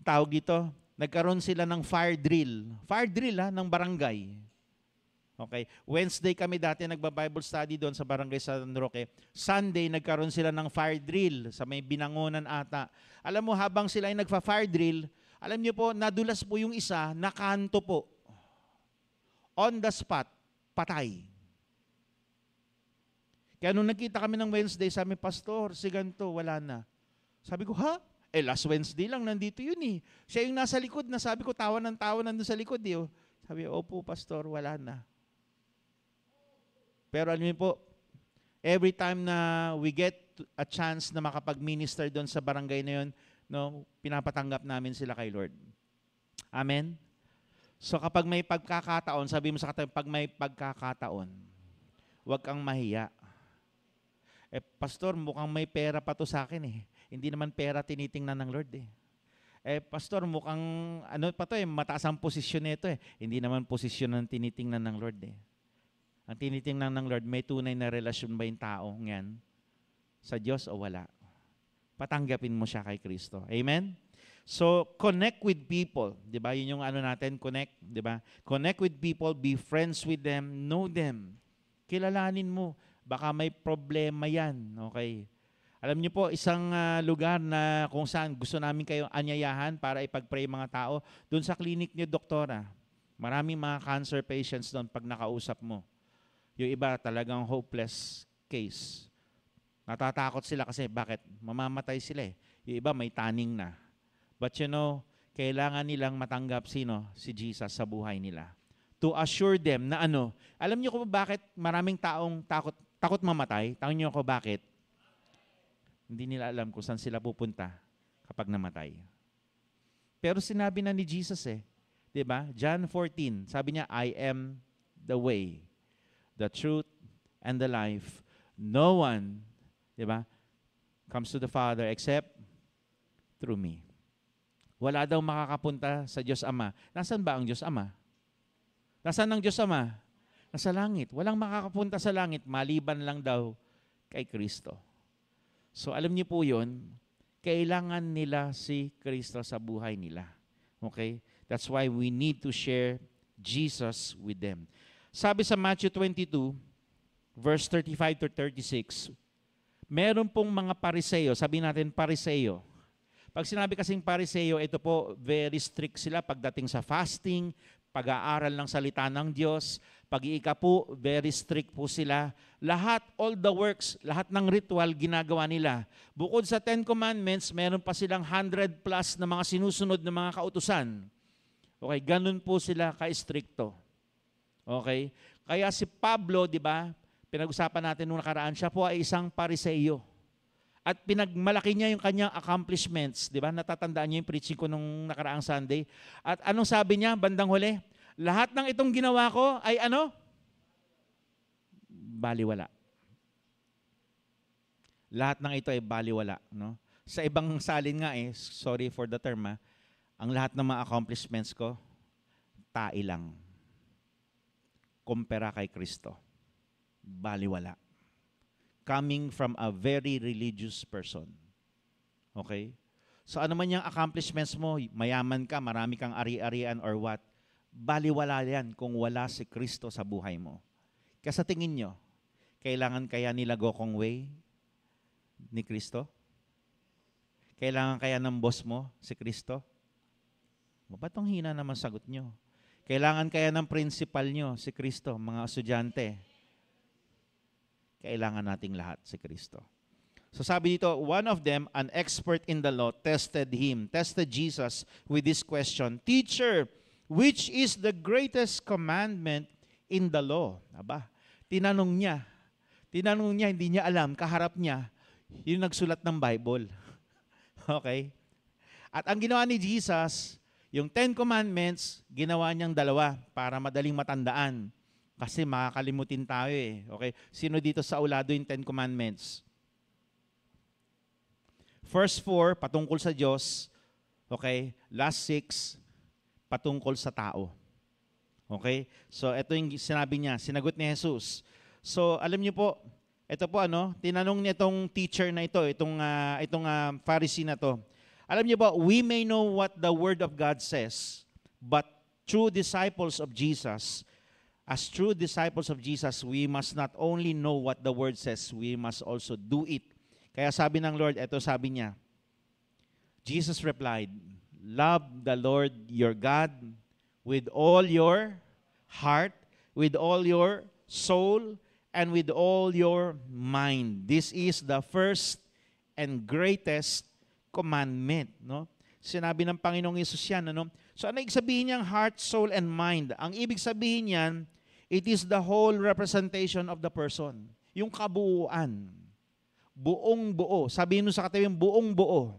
Tawag dito, nagkaroon sila ng fire drill. Fire drill ng barangay. Okay? Wednesday kami dati nagba-Bible study doon sa barangay San Roque. Sunday, nagkaroon sila ng fire drill sa may Binangonan ata. Alam mo, habang sila ay nagfa-fire drill, alam niyo po, nadulas po yung isa, nakanto po. On the spot, patay. Kaya nung nakita kami ng Wednesday, sabi, Pastor, si ganito, wala na. Sabi ko, ha? Last Wednesday lang, nandito yun eh. Siya yung nasa likod na sabi ko, tawa ng tawa nandun sa likod eh. Sabi, opo, Pastor, wala na. Pero alam niyo po, every time na we get a chance na makapag-minister doon sa barangay na yun, no, pinapatanggap namin sila kay Lord. Amen? So kapag may pagkakataon, sabi mo sa katabi, pag may pagkakataon, huwag kang mahiya. Pastor, mukhang may pera pa to sa akin eh. Hindi naman pera tinitingnan ng Lord eh. Pastor, mukhang ano pa to eh, mataas ang posisyon nito eh. Hindi naman posisyon ang tinitingnan ng Lord eh. Ang tinitingnan ng Lord, may tunay na relasyon ba yung tao yan sa Diyos o wala? Patanggapin mo siya kay Kristo. Amen? So, connect with people. Diba? Yun yung ano natin, connect. Diba? Connect with people, be friends with them, know them. Kilalanin mo. Baka may problema yan. Okay? Alam niyo po, isang lugar na kung saan gusto namin kayo anyayahan para ipag-pray mga tao, doon sa clinic niyo, doktora. Maraming mga cancer patients doon pag nakausap mo. Yung iba talagang hopeless case. Natatakot sila kasi bakit? Mamamatay sila eh. Yung iba may taning na. But you know, kailangan nilang matanggap sino? Si Jesus sa buhay nila. To assure them na ano, alam niyo kung bakit maraming taong takot mamatay? Tanong niyo ko bakit? Hindi nila alam kung saan sila pupunta kapag namatay. Pero sinabi na ni Jesus eh. 'Di ba? John 14, sabi niya, I am the way, the truth, and the life. No one, di ba, comes to the Father except through me. Wala daw makakapunta sa Diyos Ama. Nasaan ba ang Diyos Ama? Nasaan ang Diyos Ama? Nasa langit. Walang makakapunta sa langit, maliban lang daw kay Kristo. So alam niyo po yun, kailangan nila si Kristo sa buhay nila. Okay? That's why we need to share Jesus with them. Sabi sa Matthew 22, verse 35 to 36, meron pong mga Pariseo, sabi natin Pariseo. Pag sinabi kasing Pariseo, ito po, very strict sila pagdating sa fasting, pag-aaral ng salita ng Diyos, pag-iika po, very strict po sila. Lahat, all the works, lahat ng ritual, ginagawa nila. Bukod sa 10 Commandments, meron pa silang 100 plus na mga sinusunod na mga kautusan. Okay, ganun po sila ka-stricto. Okay? Kaya si Pablo, di ba, pinag-usapan natin nung nakaraan, siya po ay isang Pariseo. At pinagmalaki niya yung kanyang accomplishments, di ba? Natatandaan niyo yung preaching ko nung nakaraang Sunday. At anong sabi niya bandang huli? Lahat ng itong ginawa ko ay ano? baliwala. Lahat ng ito ay baliwala, no? Sa ibang salin nga sorry for the term, ang lahat ng mga accomplishments ko, tai lang. Kumpara kay Kristo. Baliwala. Coming from a very religious person. Okay? So ano man yung accomplishments mo, mayaman ka, marami kang ari-arian or what, baliwala yan kung wala si Kristo sa buhay mo. Kaya sa tingin nyo, kailangan kaya nila go kong way ni Kristo? Kailangan kaya ng boss mo si Kristo? Ba't ang hina naman sagot nyo? Kailangan kaya ng principal nyo si Kristo, mga estudyante? Kailangan nating lahat si Kristo. So sabi dito, one of them, an expert in the law, tested Jesus with this question, Teacher, which is the greatest commandment in the law? Aba, tinanong niya, hindi niya alam, kaharap niya, yung nagsulat ng Bible. Okay? At ang ginawa ni Jesus, yung 10 Commandments, ginawa niyang 2 para madaling matandaan. Kasi makakalimutin tayo Okay? Sino dito sa ulado yung 10 Commandments? First 4, patungkol sa Diyos. Okay? Last 6, patungkol sa tao. Okay? So, ito yung sinabi niya, sinagot ni Jesus. So, alam niyo po, ito po tinanong niya itong teacher na ito, itong Pharisee na to. Alam niyo ba, we may know what the Word of God says, but true disciples of Jesus, as true disciples of Jesus, we must not only know what the Word says, we must also do it. Kaya sabi ng Lord, ito sabi niya, Jesus replied, love the Lord your God with all your heart, with all your soul, and with all your mind. This is the first and greatest commandment. No? Sinabi ng Panginoong Yesus yan. So ano ibig sabihin niyang heart, soul, and mind? Ang ibig sabihin niyan, it is the whole representation of the person. Yung kabuuan. Buong buo. Sabihin mo sa katabi, buong buo.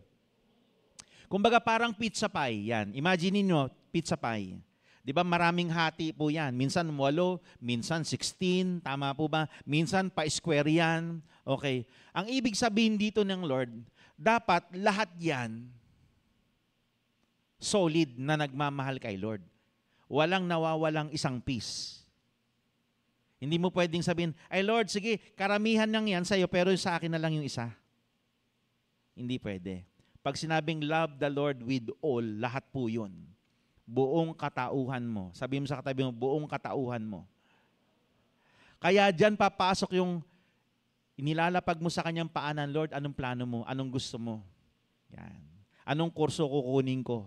Kumbaga parang pizza pie. Yan. Imagine niyo, pizza pie. Di ba maraming hati po yan. Minsan 8, minsan 16, tama po ba? Minsan pa-square yan. Okay. Ang ibig sabihin dito ng Lord, dapat lahat yan solid na nagmamahal kay Lord. Walang nawawalang isang piece. Hindi mo pwedeng sabihin, ay Lord, sige, karamihan lang yan sa'yo, pero sa akin na lang yung isa. Hindi pwede. Pag sinabing love the Lord with all, lahat po yun. Buong katauhan mo. Sabi mo sa katabi mo, buong katauhan mo. Kaya dyan papasok yung inilalapag mo sa kanyang paanan, Lord, anong plano mo? Anong gusto mo? Yan. Anong kurso kukunin ko?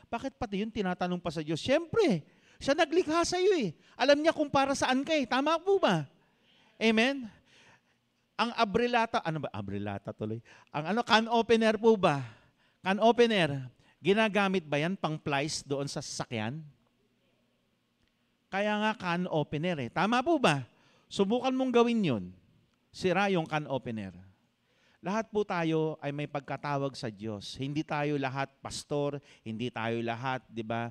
Bakit pati yun tinatanong pa sa Diyos? Siyempre, siya naglikha sa iyo Alam niya kung para saan ka Tama po ba? Amen? Ang abrilata, abrilata tuloy? Ang can opener po ba? Can opener, ginagamit ba yan pang plies doon sa sasakyan? Kaya nga can opener Tama po ba? Subukan mong gawin yun. Sira yung can opener. Lahat po tayo ay may pagkatawag sa Diyos. Hindi tayo lahat pastor, hindi tayo lahat, di ba,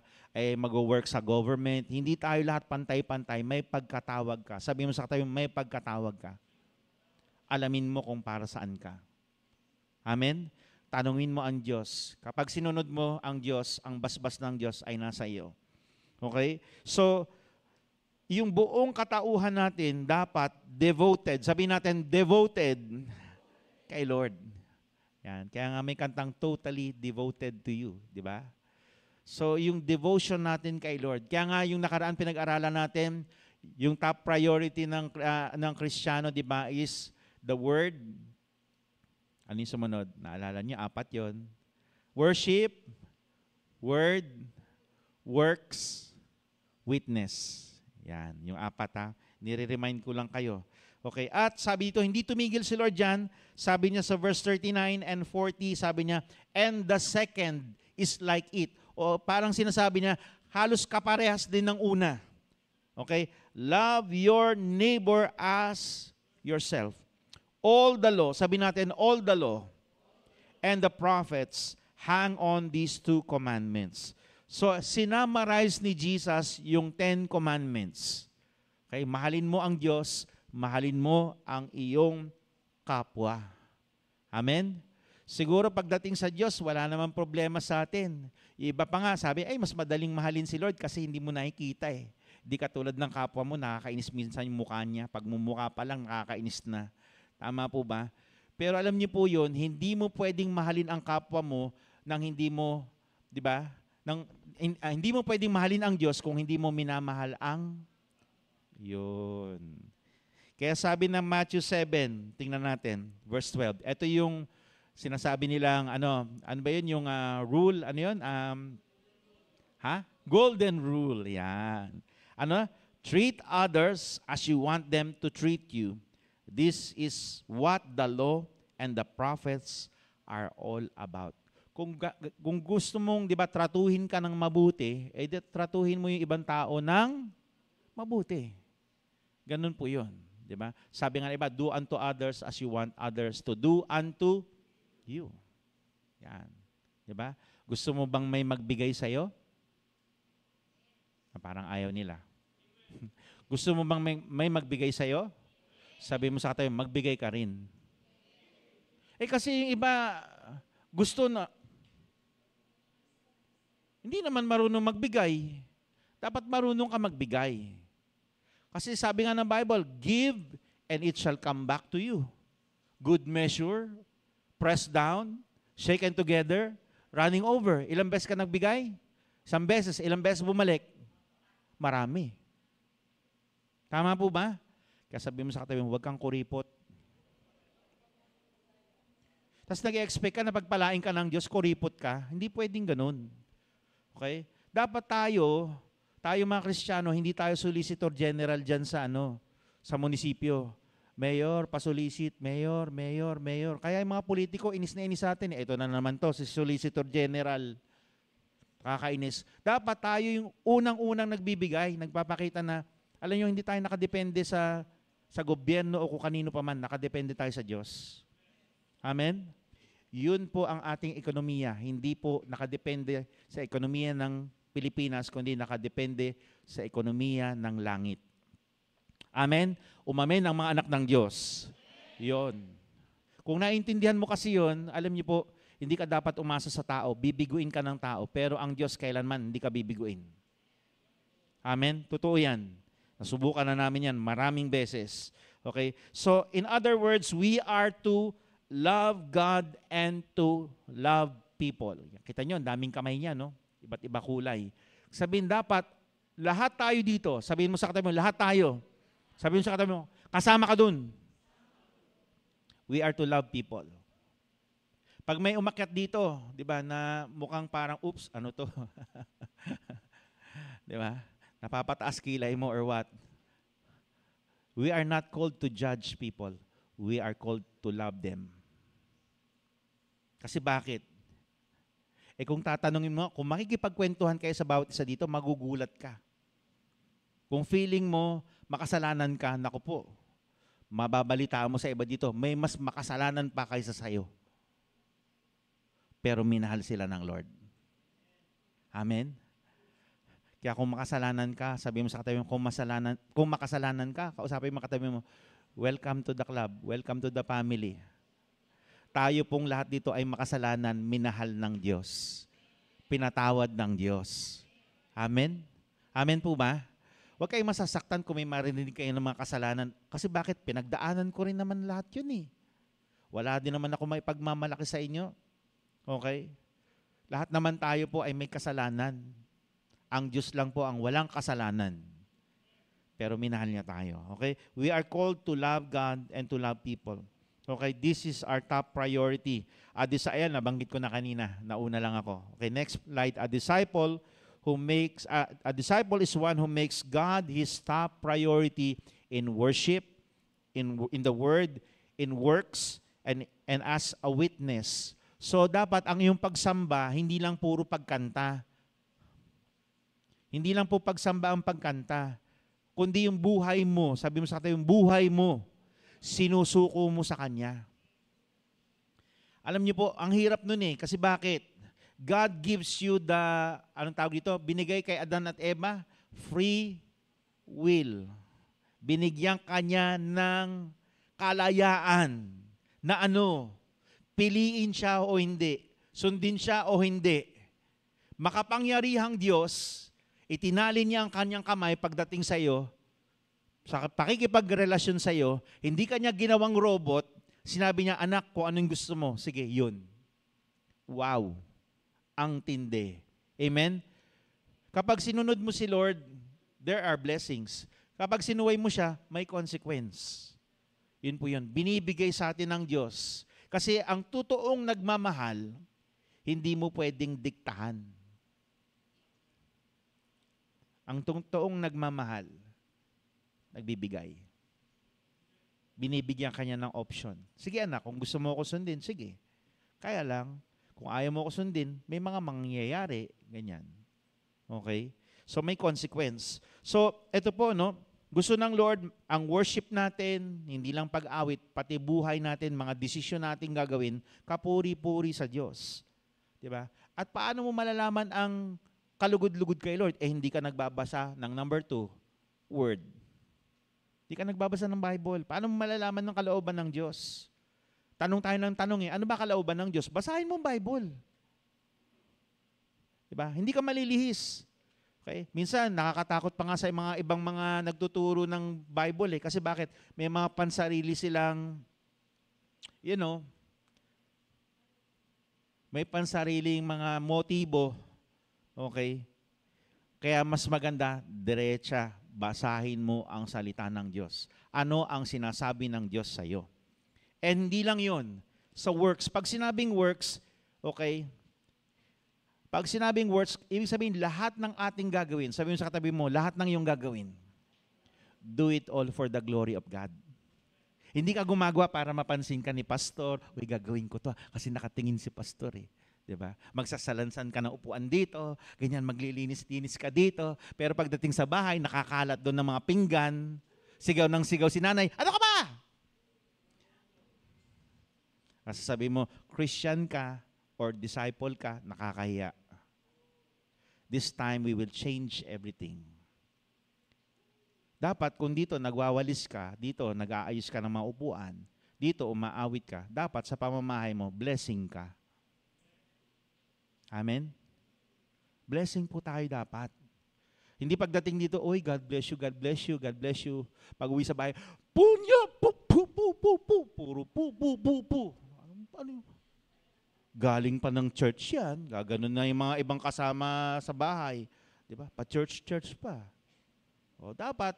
mag-work sa government. Hindi tayo lahat pantay-pantay. May pagkatawag ka. Sabi mo sa katabi, may pagkatawag ka. Alamin mo kung para saan ka. Amen? Tanungin mo ang Diyos. Kapag sinunod mo ang Diyos, ang basbas ng Diyos ay nasa iyo. Okay? So, yung buong katauhan natin dapat devoted. Sabihin natin, devoted kay Lord. Yan. Kaya nga may kantang totally devoted to you. Di ba? So, yung devotion natin kay Lord. Kaya nga yung nakaraan pinag-aralan natin, yung top priority ng Kristiyano, di ba, is the Word. Ano yung sumunod? Naalala niyo, 4 yun. Worship, Word, Works, Witness. Yan, yung 4 Nire-remind ko lang kayo. Okay, at sabi dito, hindi tumigil si Lord dyan. Sabi niya sa verse 39 and 40, sabi niya, and the second is like it. O parang sinasabi niya, halos kaparehas din ng una. Okay, love your neighbor as yourself. All the law, sabi natin, all the law and the prophets hang on these 2 commandments. So, sinamarize ni Jesus yung 10 commandments. Okay, mahalin mo ang Diyos, mahalin mo ang iyong kapwa. Amen? Siguro pagdating sa Diyos, wala namang problema sa atin. Yung iba pa nga, sabi, ay mas madaling mahalin si Lord kasi hindi mo nakikita eh. Di katulad ng kapwa mo, nakakainis minsan yung mukha niya. Pag mumukha pa lang, nakakainis na. Tama po ba? Pero alam niyo po yun, hindi mo pwedeng mahalin ang kapwa mo nang hindi mo, di ba? Hindi mo pwedeng mahalin ang Diyos kung hindi mo minamahal ang yun. Kaya sabi ng Matthew 7, tingnan natin, verse 12. Ito yung sinasabi nilang, ano ba yun, yung rule, ano yun? Golden rule, yan. Treat others as you want them to treat you. This is what the law and the prophets are all about. Kung gusto mong, di ba, tratuhin ka ng mabuti, tratuhin mo yung ibang tao ng mabuti. Ganun po yun. Di ba? Sabi nga iba, do unto others as you want others to do unto you. Yan. Di ba? Gusto mo bang may magbigay sa'yo? Parang ayaw nila. Gusto mo bang may magbigay sa'yo? Sabi mo sa katabi, magbigay ka rin. Kasi yung iba, gusto na, hindi naman marunong magbigay. Dapat marunong ka magbigay. Kasi sabi nga ng Bible, give and it shall come back to you. Good measure, pressed down, shaken together, running over. Ilang beses ka nagbigay? Isang beses. Ilang beses bumalik? Marami. Tama po ba? Kaya sabi mo sa katabi mo, huwag kang kuripot. Tapos nag-expect ka na pagpalain ka ng Diyos, kuripot ka. Hindi pwedeng ganun. Okay? Dapat tayo mga Kristiyano, hindi tayo solicitor general dyan sa munisipyo. Mayor, pasulisit, mayor. Kaya yung mga politiko, inis na inis sa atin. Ito na naman to, si solicitor general. Kakainis. Dapat tayo yung unang-unang nagbibigay, nagpapakita na, alam nyo, hindi tayo nakadepende sa gobyerno o kung kanino pa man, nakadepende tayo sa Diyos. Amen? Yun po ang ating ekonomiya. Hindi po nakadepende sa ekonomiya ng Pilipinas, kundi nakadepende sa ekonomiya ng langit. Amen? Umamen ang mga anak ng Diyos. Yun. Kung naintindihan mo kasi yun, alam niyo po, hindi ka dapat umasa sa tao. Bibiguin ka ng tao. Pero ang Diyos kailanman hindi ka bibiguin. Amen? Totoo yan. Nasubukan na namin yan maraming beses. Okay? So, in other words, we are to love God and to love people. Kita nyo, ang daming kamay niya, no? Iba't iba kulay. Sabihin dapat, lahat tayo dito. Sabihin mo sa katabi mo, lahat tayo. Sabihin mo sa katabi mo, kasama ka dun. We are to love people. Pag may umakyat dito, di ba, na mukhang parang, oops, ano to? Di ba? Napapataas kilay mo or what? We are not called to judge people. We are called to love them. Kasi bakit? Kung tatanungin mo, kung makikipagkwentuhan kayo sa bawat isa dito, magugulat ka. Kung feeling mo, makasalanan ka, naku po, mababalita mo sa iba dito, may mas makasalanan pa kaysa sa'yo. Pero minahal sila ng Lord. Amen? Kaya kung makasalanan ka, sabi mo sa katabi mo, kung makasalanan ka, kausapin mo katabi mo, welcome to the club, welcome to the family. Tayo pong lahat dito ay makasalanan, minahal ng Diyos. Pinatawad ng Diyos. Amen? Amen po ba? Huwag kayong masasaktan kung may marinig kayo ng mga kasalanan. Kasi bakit? Pinagdaanan ko rin naman lahat yun eh. Wala din naman ako may pagmamalaki sa inyo. Okay? Lahat naman tayo po ay may kasalanan. Ang Diyos lang po ang walang kasalanan. Pero minahal niya tayo. Okay? We are called to love God and to love people. Okay, this is our top priority. Ayan, nabanggit ko na kanina. Nauna lang ako. Okay, next slide. A disciple is one who makes God his top priority in worship, in the word, in works, and as a witness. So dapat ang iyong pagsamba, hindi lang puro pagkanta. Hindi lang po pagsamba ang pagkanta, kundi yung buhay mo. Sabi mo sa katabi, yung buhay mo, sinusuko mo sa Kanya. Alam niyo po, ang hirap nun eh. Kasi bakit? God gives you the, anong tawag dito? Binigay kay Adan at Eva, free will. Binigyan ka niya ng kalayaan na ano, piliin siya o hindi, sundin siya o hindi. Makapangyarihang Diyos, itinali niya ang kanyang kamay pagdating sa iyo, sa pakikipagrelasyon sa iyo, hindi kanya ginawang robot, sinabi niya, anak, kung anong gusto mo, sige, yun. Wow, ang tindi. Amen? Kapag sinunod mo si Lord, there are blessings. Kapag sinuway mo siya, may consequence. Yun po yun. Binibigay sa atin ng Diyos. Kasi ang totoong nagmamahal, hindi mo pwedeng diktahan. Ang totoong nagmamahal, nagbibigay. Binibigyan kanya ng option. Sige anak, kung gusto mo ako sundin, sige. Kaya lang, kung ayaw mo ako sundin, may mga mangyayari, ganyan. Okay? So may consequence. So, ito po, no? Gusto ng Lord, ang worship natin, hindi lang pag-awit, pati buhay natin, mga desisyon natin gagawin, kapuri-puri sa Diyos. Diba? At paano mo malalaman ang kalugod-lugod kay Lord? Hindi ka nagbabasa ng number 2, Word. Hindi ka nagbabasa ng Bible. Paano mo malalaman ng kalooban ng Diyos? Tanong tayo ng tanong ano ba kalooban ng Diyos? Basahin mo ang Bible. Diba? Hindi ka malilihis. Okay? Minsan, nakakatakot pa nga sa mga ibang mga nagtuturo ng Bible Kasi bakit? May mga pansarili silang, may pansariling mga motibo. Okay? Kaya mas maganda, diretsa, basahin mo ang salita ng Diyos. Ano ang sinasabi ng Diyos sa iyo? And hindi lang yun. Sa works, pag sinabing works, okay, pag sinabing works, ibig sabihin lahat ng ating gagawin, sabi mo sa katabi mo, lahat ng iyong gagawin, do it all for the glory of God. Hindi ka gumagawa para mapansin ka ni pastor, uy, gagawin ko to kasi nakatingin si pastor Diba? Magsasalansan ka ng upuan dito, ganyan, maglilinis-linis ka dito, pero pagdating sa bahay, nakakalat doon ng mga pinggan, sigaw ng sigaw si nanay, ano ka ba? Kasi sabi mo, Christian ka or disciple ka, nakakahiya. This time, we will change everything. Dapat kung dito nagwawalis ka, dito nag-aayos ka ng mga upuan, dito umaawit ka, dapat sa pamamahay mo, blessing ka. Amen? Blessing po tayo dapat. Hindi pagdating dito, oy, God bless you, God bless you, God bless you. Pag uwi sa bahay, punya, pu, pu, pu, pu, pu, puro pu, pu, pu, pu. Ano? Galing pa ng church yan. Gaganon na yung mga ibang kasama sa bahay. Diba? Pa-church pa. O, dapat,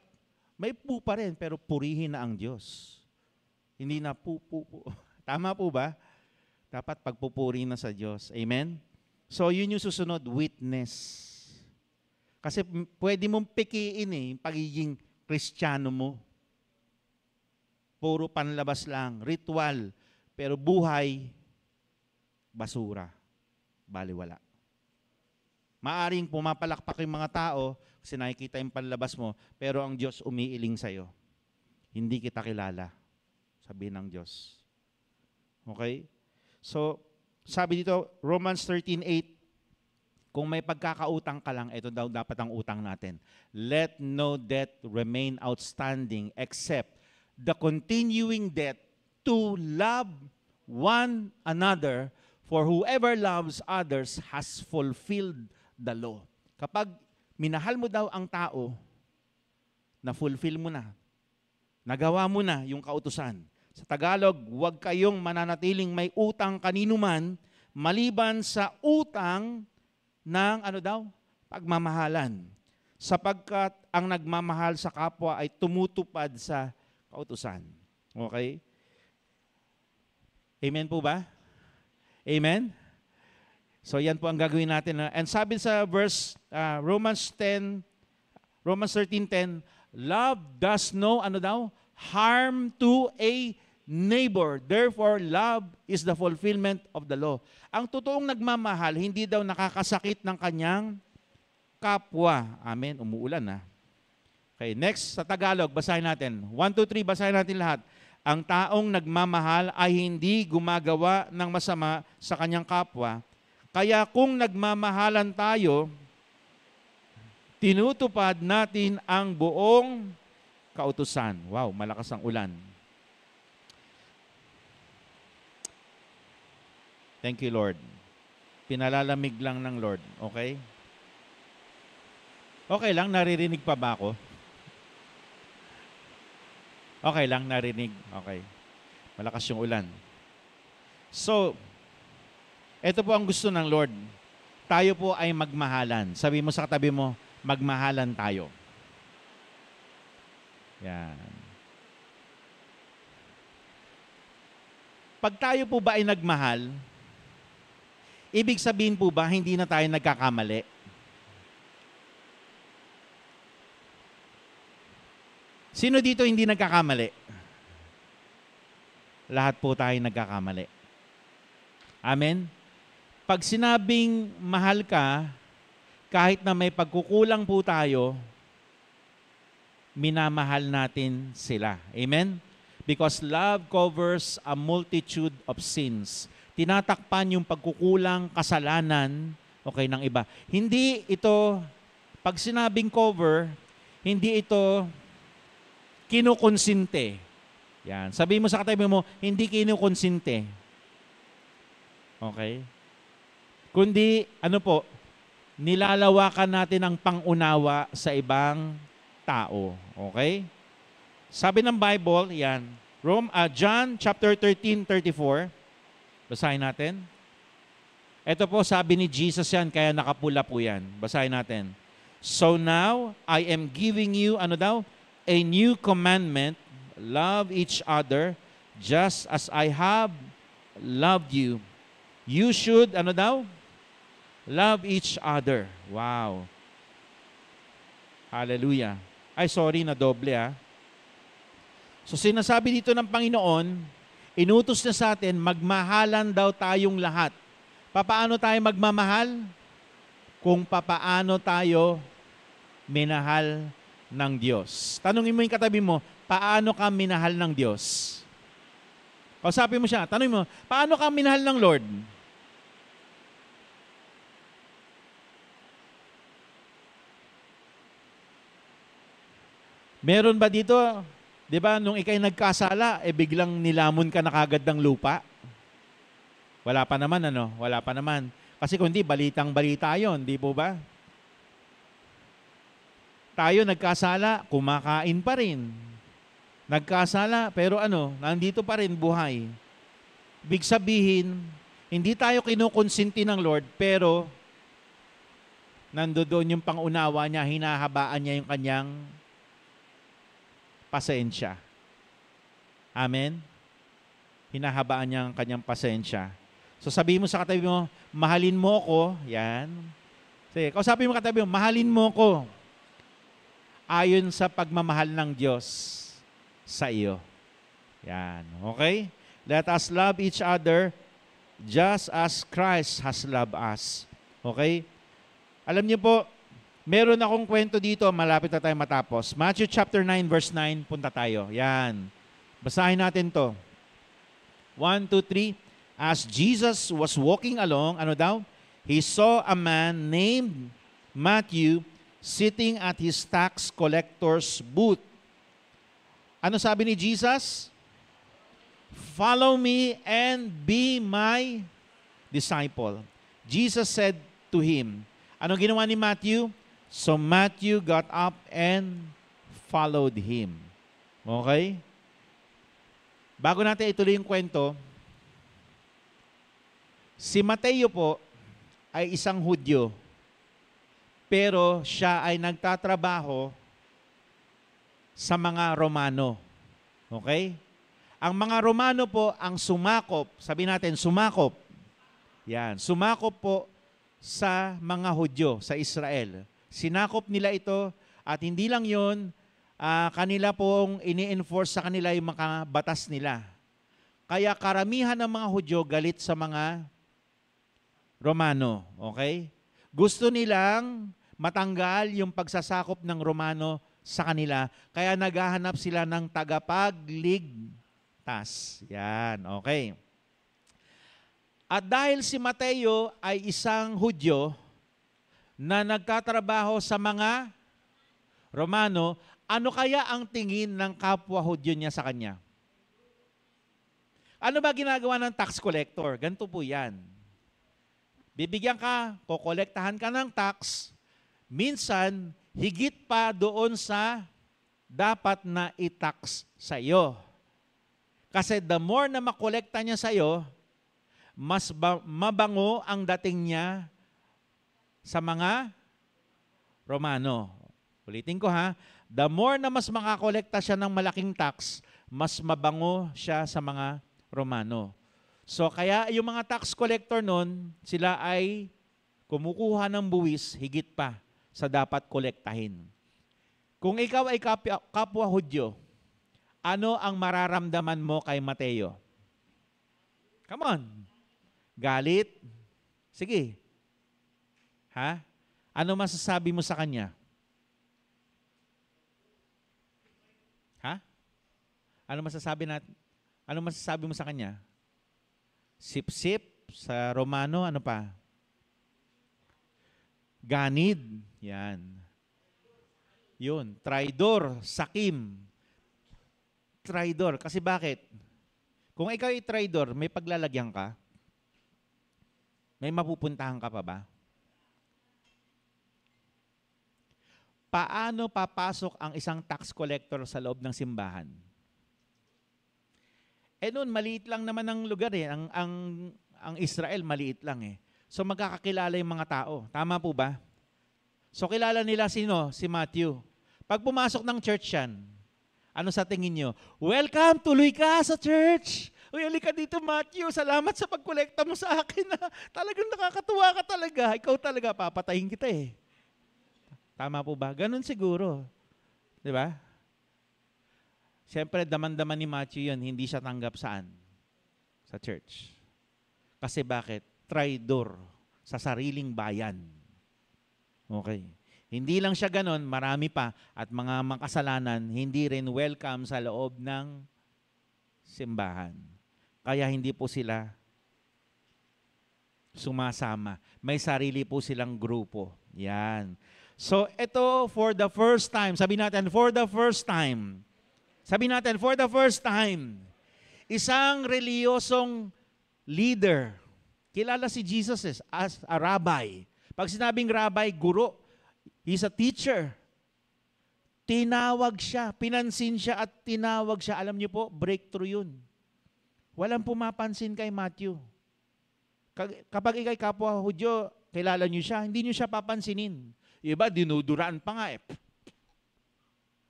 may pu pa rin, pero purihin na ang Diyos. Hindi na pu, pu, pu. Tama po ba? Dapat pagpupuri na sa Diyos. Amen? So, yun yung susunod, witness. Kasi pwede mong pikiin yung pagiging Kristiyano mo. Puro panlabas lang, ritual, pero buhay, basura, baliwala. Maaring pumapalakpak yung mga tao kasi nakikita yung panlabas mo, pero ang Diyos umiiling sa'yo. Hindi kita kilala, sabi ng Diyos. Okay? So, sabi dito, Romans 13:8, kung may pagkakautang ka lang, ito daw dapat ang utang natin. Let no debt remain outstanding except the continuing debt to love one another, for whoever loves others has fulfilled the law. Kapag minahal mo daw ang tao, na-fulfill mo na, nagawa mo na yung kautusan. Sa Tagalog, huwag kayong mananatiling may utang kanino man, maliban sa utang ng pagmamahalan. Sapagkat ang nagmamahal sa kapwa ay tumutupad sa kautusan. Okay? Amen po ba? Amen? So yan po ang gagawin natin. And sabi sa verse Romans 13:10, love does no harm to a neighbor. Therefore, love is the fulfillment of the law. Ang totoong nagmamahal, hindi daw nakakasakit ng kanyang kapwa. Amen. Umuulan na. Okay, next sa Tagalog, basahin natin. 1, 2, 3, basahin natin lahat. Ang taong nagmamahal ay hindi gumagawa ng masama sa kanyang kapwa. Kaya kung nagmamahalan tayo, tinutupad natin ang buong kautusan. Wow, malakas ang ulan. Thank you, Lord. Pinalalamig lang ng Lord. Okay? Okay lang, naririnig pa ba ako? Okay lang, narinig. Okay. Malakas yung ulan. So, ito po ang gusto ng Lord. Tayo po ay magmahalan. Sabi mo sa katabi mo, magmahalan tayo. Yan. Pag tayo po ba ay nagmahal, ibig sabihin po ba hindi na tayo nagkakamali? Sino dito hindi nagkakamali? Lahat po tayo nagkakamali. Amen? Pag sinabing mahal ka, kahit na may pagkukulang po tayo, minamahal natin sila. Amen? Because love covers a multitude of sins. Tinatakpan yung pagkukulang, kasalanan, okay, ng iba. Hindi ito, pag sinabing cover, hindi ito kinukonsinte. Yan. Sabi mo sa katabi mo, hindi kinukonsinte. Okay? Kundi, ano po, nilalawakan natin ang pangunawa sa ibang tao. Okay? Sabi ng Bible, yan, John chapter 13:34. Basahin natin. Ito po, sabi ni Jesus yan, kaya nakapula po yan. Basahin natin. So now, I am giving you, ano daw? A new commandment, love each other, just as I have loved you. You should, ano daw? Love each other. Wow. Hallelujah. Ay, sorry, na doble So sinasabi dito ng Panginoon, inutos na sa atin, magmahalan daw tayong lahat. Papaano tayo magmamahal? Kung papaano tayo minahal ng Diyos. Tanungin mo yung katabi mo, paano ka minahal ng Diyos? Kausapin mo siya, tanungin mo, paano ka minahal ng Lord? Meron ba dito, di ba, nung ikay nagkasala, biglang nilamon ka na kagad ng lupa? Wala pa naman, ano? Wala pa naman. Kasi kung di, balitang-balita yun, di po ba? Tayo nagkasala, kumakain pa rin. Nagkasala, pero ano, nandito pa rin buhay. Big sabihin, hindi tayo kinukonsinti ng Lord, pero nandoon yung pangunawa niya, hinahabaan niya yung kanyang pasensya. Amen? Hinahabaan niya ang kanyang pasensya. So sabihin mo sa katabi mo, mahalin mo ko, yan. Sige, kausapin mo katabi mo, mahalin mo ko ayon sa pagmamahal ng Diyos sa iyo. Yan, okay? Let us love each other just as Christ has loved us. Okay? Alam niyo po, meron akong kwento dito, malapit na tayo matapos. Matthew chapter 9, verse 9, punta tayo. Yan. Basahin natin to. 1, 2, 3. As Jesus was walking along, ano daw? He saw a man named Matthew sitting at his tax collector's booth. Ano sabi ni Jesus? Follow me and be my disciple. Jesus said to him, ano ginawa ni Matthew? So Matthew got up and followed him. Okay? Bago natin ituloy yung kwento, si Mateo po ay isang Hudyo, pero siya ay nagtatrabaho sa mga Romano. Okay? Ang mga Romano po ang sumakop, sabi natin sumakop. Yan, sumakop po sa mga Hudyo, sa Israel. Sinakop nila ito at hindi lang yun, kanila pong ini-enforce sa kanila yung mga batas nila. Kaya karamihan ng mga Hudyo galit sa mga Romano. Okay? Gusto nilang matanggal yung pagsasakop ng Romano sa kanila. Kaya naghahanap sila ng tagapagligtas. Yan. Okay. At dahil si Mateo ay isang Hudyo, na nagtatrabaho sa mga Romano, Ano kaya ang tingin ng kapwa Hudyo niya sa kanya? Ano ba ginagawa ng tax collector? Ganito po yan. Bibigyan ka, kokolektahan ka ng tax, minsan, higit pa doon sa dapat na i-tax sa iyo. Kasi the more na makolekta niya sa iyo, mas mabango ang dating niya sa mga Romano. Ulitin ko ha, the more na mas makakolekta siya ng malaking tax, mas mabango siya sa mga Romano. So kaya yung mga tax collector nun, sila ay kumukuha ng buwis higit pa sa dapat kolektahin. Kung ikaw ay kapwa Hudyo, ano ang mararamdaman mo kay Mateo? Come on. Galit? Sige. Ha? Ano masasabi mo sa kanya? Ha? Ano masasabi mo sa kanya? Sip-sip sa Romano, ano pa? Ganid. Yan. Yun. Traidor. Sakim. Traidor. Kasi bakit? Kung ikaw ay traidor, may paglalagyan ka? May mapupuntahan ka pa ba? Paano papasok ang isang tax collector sa loob ng simbahan? Noon, maliit lang naman ang lugar eh. Ang Israel, maliit lang eh. So magkakakilala yung mga tao. Tama po ba? So kilala nila sino? Si Matthew. Pag pumasok ng church yan, ano sa tingin nyo? Welcome, tuloy ka sa church. Uy, halika dito Matthew. Salamat sa pagkolekta mo sa akin. Talagang nakakatuwa ka talaga. Ikaw talaga, papatayin kita eh. Tama po ba? Ganun siguro. Di ba? Siyempre, daman-daman ni Matthew yun, hindi siya tanggap saan? Sa church. Kasi bakit? Traidor sa sariling bayan. Okay. Hindi lang siya ganon, marami pa. At mga makasalanan, hindi rin welcome sa loob ng simbahan. Kaya hindi po sila sumasama. May sarili po silang grupo. Yan. So, ito for the first time. Sabi natin, for the first time. Sabi natin, for the first time, isang reliyosong leader, kilala si Jesus as a rabbi. Pag sinabing rabbi, guro, he's a teacher. Tinawag siya, pinansin siya at tinawag siya. Alam niyo po, breakthrough yun. Walang pumapansin kay Matthew. Kapag ikay kapwa Hudyo, kilala niyo siya, hindi niyo siya papansinin. Iba, dinuduraan pa nga eh.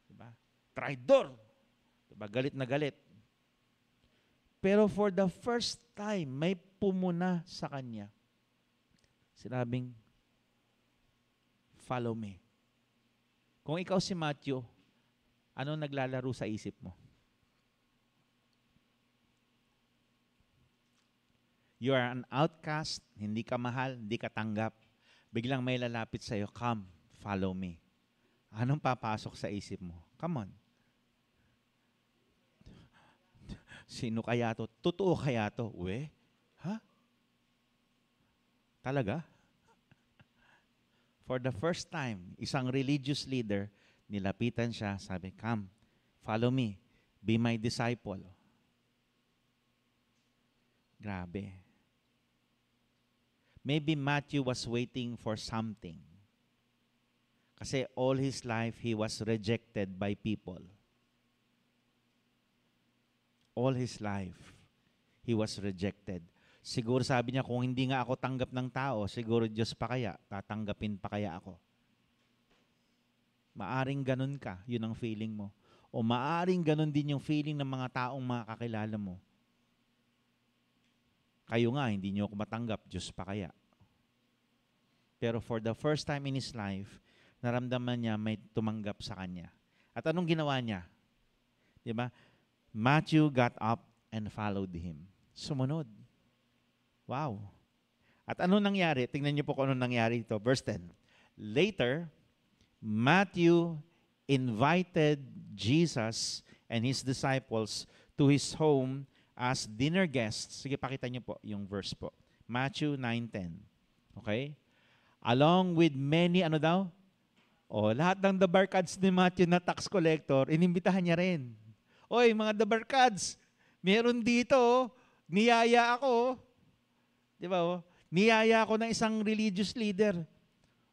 Diba? Traidor. Diba? Galit na galit. Pero for the first time, may pumuna sa kanya. Sinabing, follow me. Kung ikaw si Matthew, ano naglalaro sa isip mo? You are an outcast, hindi ka mahal, hindi ka tanggap. Biglang may lalapit sa'yo, come, follow me. Anong papasok sa isip mo? Come on. Sino kaya to? Totoo kaya to? Uwe? Ha? Talaga? For the first time, isang religious leader, nilapitan siya, sabi, come, follow me, be my disciple. Grabe. Maybe Matthew was waiting for something. Kasi all his life, he was rejected by people. All his life, he was rejected. Siguro sabi niya, kung hindi nga ako tanggap ng tao, siguro Diyos pa kaya, tatanggapin pa kaya ako. Maaring ganun ka, yun ang feeling mo. O maaring ganun din yung feeling ng mga taong makakakilala mo. Kayo nga, hindi niyo ako matanggap, Diyos pa kaya. Pero for the first time in his life, naramdaman niya may tumanggap sa kanya. At anong ginawa niya? Diba? Matthew got up and followed him. Sumunod. Wow. At ano nangyari? Tingnan niyo po kung ano nangyari ito. Verse 10. Later, Matthew invited Jesus and his disciples to his home as dinner guests. Sige, pakita niyo po yung verse po. Matthew 9:10. Okay? Along with many, ano daw? O, lahat ng the barkads ni Matthew na tax collector, inimbitahan niya rin. Oy, mga the barkads, meron dito, niyaya ako. Di ba? Oh? Niyaya ako ng isang religious leader.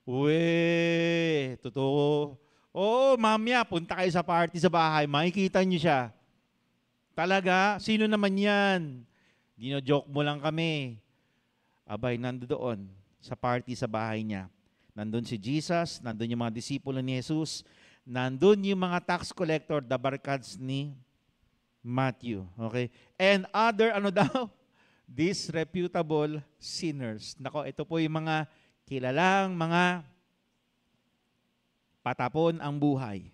Uwe, totoo. Oo, mamaya, punta kayo sa party sa bahay, makikita niyo siya. Talaga? Sino naman yan? Dino-joke mo lang kami. Abay, nandoon sa party sa bahay niya. Nandun si Jesus, nandun yung mga disipulo ni Jesus, nandun yung mga tax collector, the barkads ni Matthew. Okay? And other, ano daw? Disreputable sinners. Nako, ito po yung mga kilalang mga patapon ang buhay.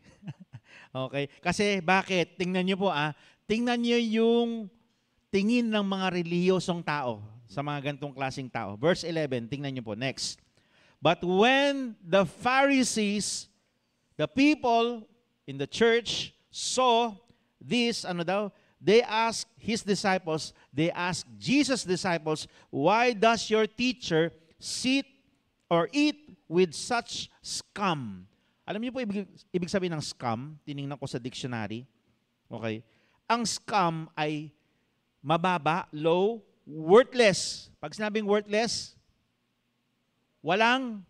Okay? Kasi bakit? Tingnan niyo po tingnan niyo yung tingin ng mga relihiyosong tao sa mga gantong klaseng tao. Verse 11, tingnan niyo po. Next. But when the Pharisees, the people in the church saw this, they asked his disciples, they asked Jesus' disciples, why does your teacher sit or eat with such scum? Alam niyo po ibig sabihin ng scum? Tiningnan ko sa dictionary. Okay? Ang scum ay mababa, low, worthless. Pag sinabing worthless, walang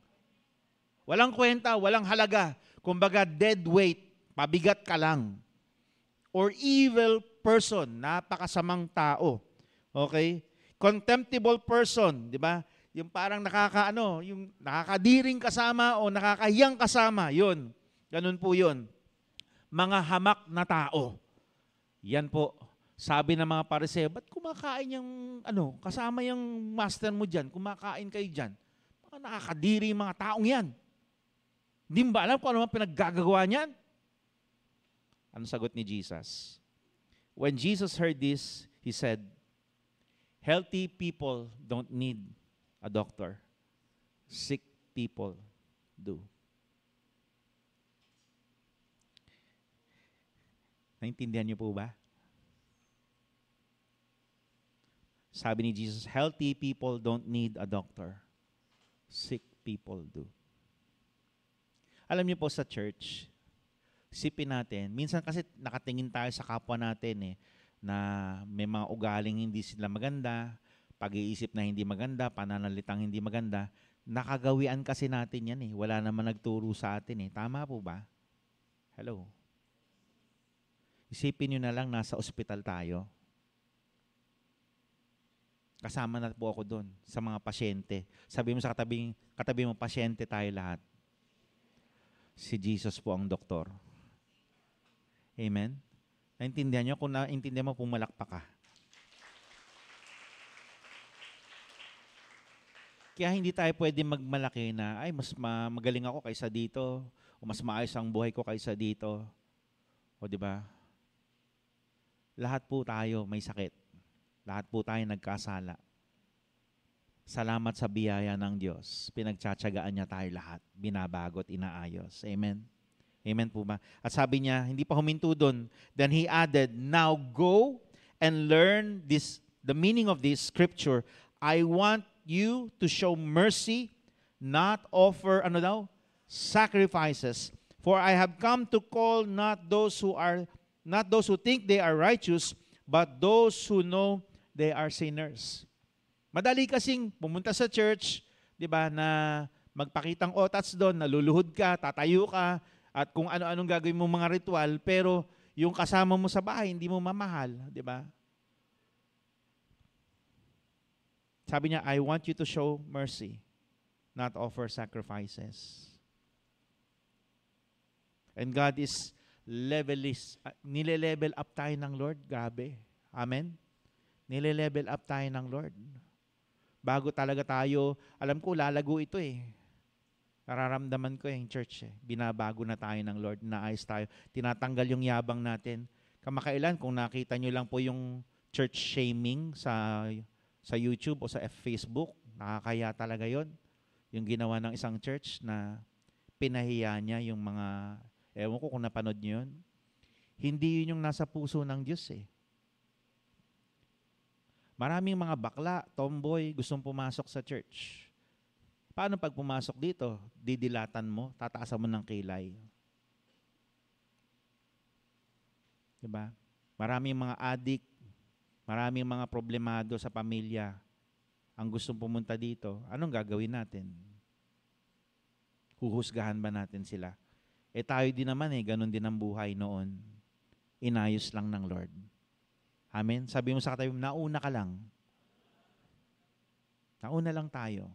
kwenta, walang halaga. Kumbaga, dead weight, pabigat ka lang. Or evil person, napakasamang tao. Okay? Contemptible person, di ba? Yung parang yung nakakadiring kasama o nakakahiyang kasama, yun. Ganun po yun. Mga hamak na tao. Yan po. Sabi ng mga Pariseo, ba't kumakain yung, kasama yung master mo dyan, kumakain kayo dyan? Nakakadiri yung mga taong yan. Hindi ba alam kung ano ang pinaggagawa niyan? Ano sagot ni Jesus? When Jesus heard this, he said, healthy people don't need a doctor. Sick people do. Naintindihan niyo po ba? Sabi ni Jesus, healthy people don't need a doctor. Sick people do. Alam niyo po sa church, isipin natin, minsan kasi nakatingin tayo sa kapwa natin na may mga ugaling hindi sila maganda, pag-iisip na hindi maganda, pananalitang hindi maganda, nakagawian kasi natin yan Wala naman nagturo sa atin Tama po ba? Hello? Isipin niyo na lang nasa ospital tayo. Kasama na po ako doon sa mga pasyente. Sabi mo sa katabi mo, pasyente tayo lahat. Si Jesus po ang doktor. Amen? Naintindihan niyo? Kung naintindihan mo, pumalakpak ka. Kaya hindi tayo pwede magmalaki na, ay, mas magaling ako kaysa dito, o mas maayos ang buhay ko kaysa dito. O di ba? Lahat po tayo may sakit. Lahat po tayo nagkasala. Salamat sa biyaya ng Diyos. Pinagtsatsagaan niya tayo lahat. Binabago at inaayos. Amen? Amen po ba? At sabi niya, hindi pa huminto doon. Then he added, now go and learn the meaning of this scripture. I want you to show mercy, not offer, sacrifices. For I have come to call not those who think they are righteous, but those who know they are sinners. Madali kasing pumunta sa church, di ba, na magpakitang otats doon, naluluhod ka, tatayo ka, at kung ano-anong gagawin mo mga ritual, pero yung kasama mo sa bahay, hindi mo mamahal, di ba? Sabi niya, I want you to show mercy, not offer sacrifices. And God is nile-level up tayo ng Lord. Grabe. Amen? Nile-level up tayo ng Lord. Bago talaga tayo, alam ko, lalago ito Nararamdaman ko yung church Binabago na tayo ng Lord, naayos tayo. Tinatanggal yung yabang natin. Kamakailan, kung nakita nyo lang po yung church shaming sa YouTube o sa Facebook, nakakaya talaga yon. Yung ginawa ng isang church na pinahiya niya yung mga, ewan ko kung napanood nyo yun. Hindi yun yung nasa puso ng Diyos Maraming mga bakla, tomboy, gustong pumasok sa church. Paano pag pumasok dito, didilatan mo, tataasan mo ng kilay? Diba? Maraming mga adik, maraming mga problemado sa pamilya ang gustong pumunta dito. Anong gagawin natin? Huhusgahan ba natin sila? Tayo din naman ganun din ang buhay noon. Inayos lang ng Lord. Amen? Sabi mo sa katabi, nauna ka lang. Nauna lang tayo.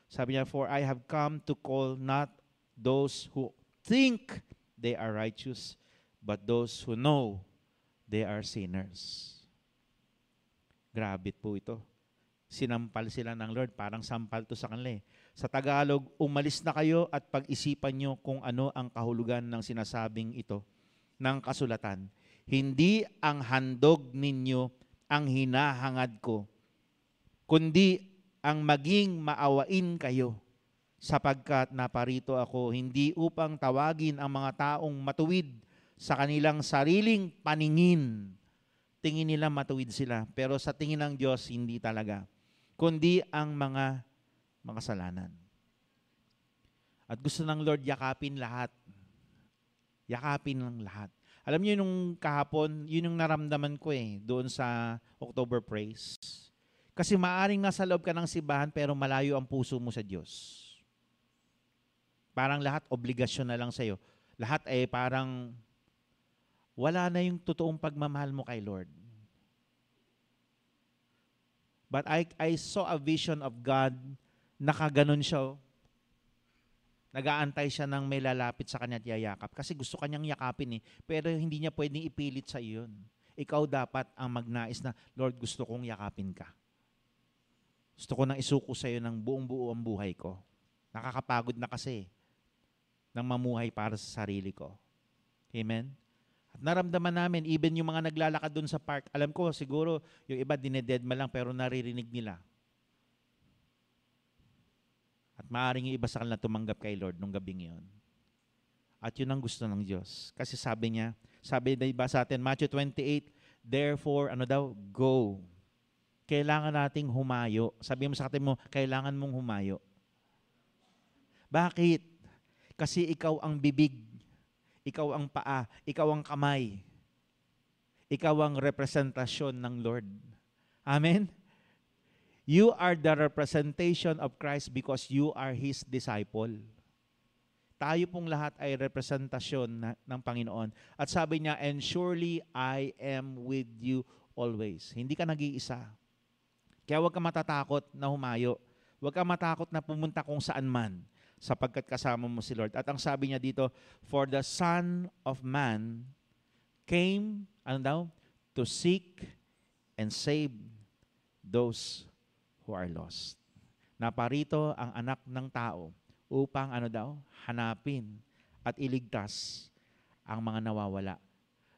Sabi niya, for I have come to call not those who think they are righteous, but those who know they are sinners. Grabe po ito. Sinampal sila ng Lord, parang sampal to sa kanila. Sa Tagalog, umalis na kayo at pag-isipan nyo kung ano ang kahulugan ng sinasabing ito, ng kasulatan. Hindi ang handog ninyo ang hinahangad ko, kundi ang maging maawain kayo, sapagkat naparito ako hindi upang tawagin ang mga taong matuwid sa kanilang sariling paningin. Tingin nila matuwid sila, pero sa tingin ng Diyos, hindi talaga, kundi ang mga makasalanan. At gusto ng Lord yakapin lahat. Yakapin ng lahat. Alam niyo, nung kahapon, yun yung naramdaman ko doon sa October Praise. Kasi maaring nasa loob ka ng simbahan pero malayo ang puso mo sa Diyos. Parang lahat obligasyon na lang sa'yo. Lahat parang wala na yung totoong pagmamahal mo kay Lord. But I saw a vision of God, nakaganon siya. Nag-aantay siya ng may lalapit sa kanya at yayakap. Kasi gusto kanyang yakapin pero hindi niya pwedeng ipilit sa iyo yun. Ikaw dapat ang magnais na, Lord, gusto kong yakapin ka. Gusto ko nang isuko sa iyo ng buong-buo ang buhay ko. Nakakapagod na kasi ng mamuhay para sa sarili ko. Amen? At naramdaman namin, even yung mga naglalakad doon sa park, alam ko siguro yung iba dinededma lang pero naririnig nila. At maaaring yung iba sa kanila tumanggap kay Lord nung gabing yun. At yun ang gusto ng Diyos. Kasi sabi niya, sabi na iba sa atin, Matthew 28, therefore, go. Kailangan nating humayo. Sabi mo sa katabi mo, kailangan mong humayo. Bakit? Kasi ikaw ang bibig, ikaw ang paa, ikaw ang kamay, ikaw ang representasyon ng Lord. Amen? You are the representation of Christ because you are His disciple. Tayo pong lahat ay representasyon ng Panginoon. At sabi niya, and surely I am with you always. Hindi ka nag-iisa. Kaya huwag ka matatakot na humayo. Huwag ka matakot na pumunta kung saan man, sapagkat kasama mo si Lord. At ang sabi niya dito, for the Son of Man came, to seek and save those who are lost. Naparito ang anak ng tao upang hanapin at iligtas ang mga nawawala.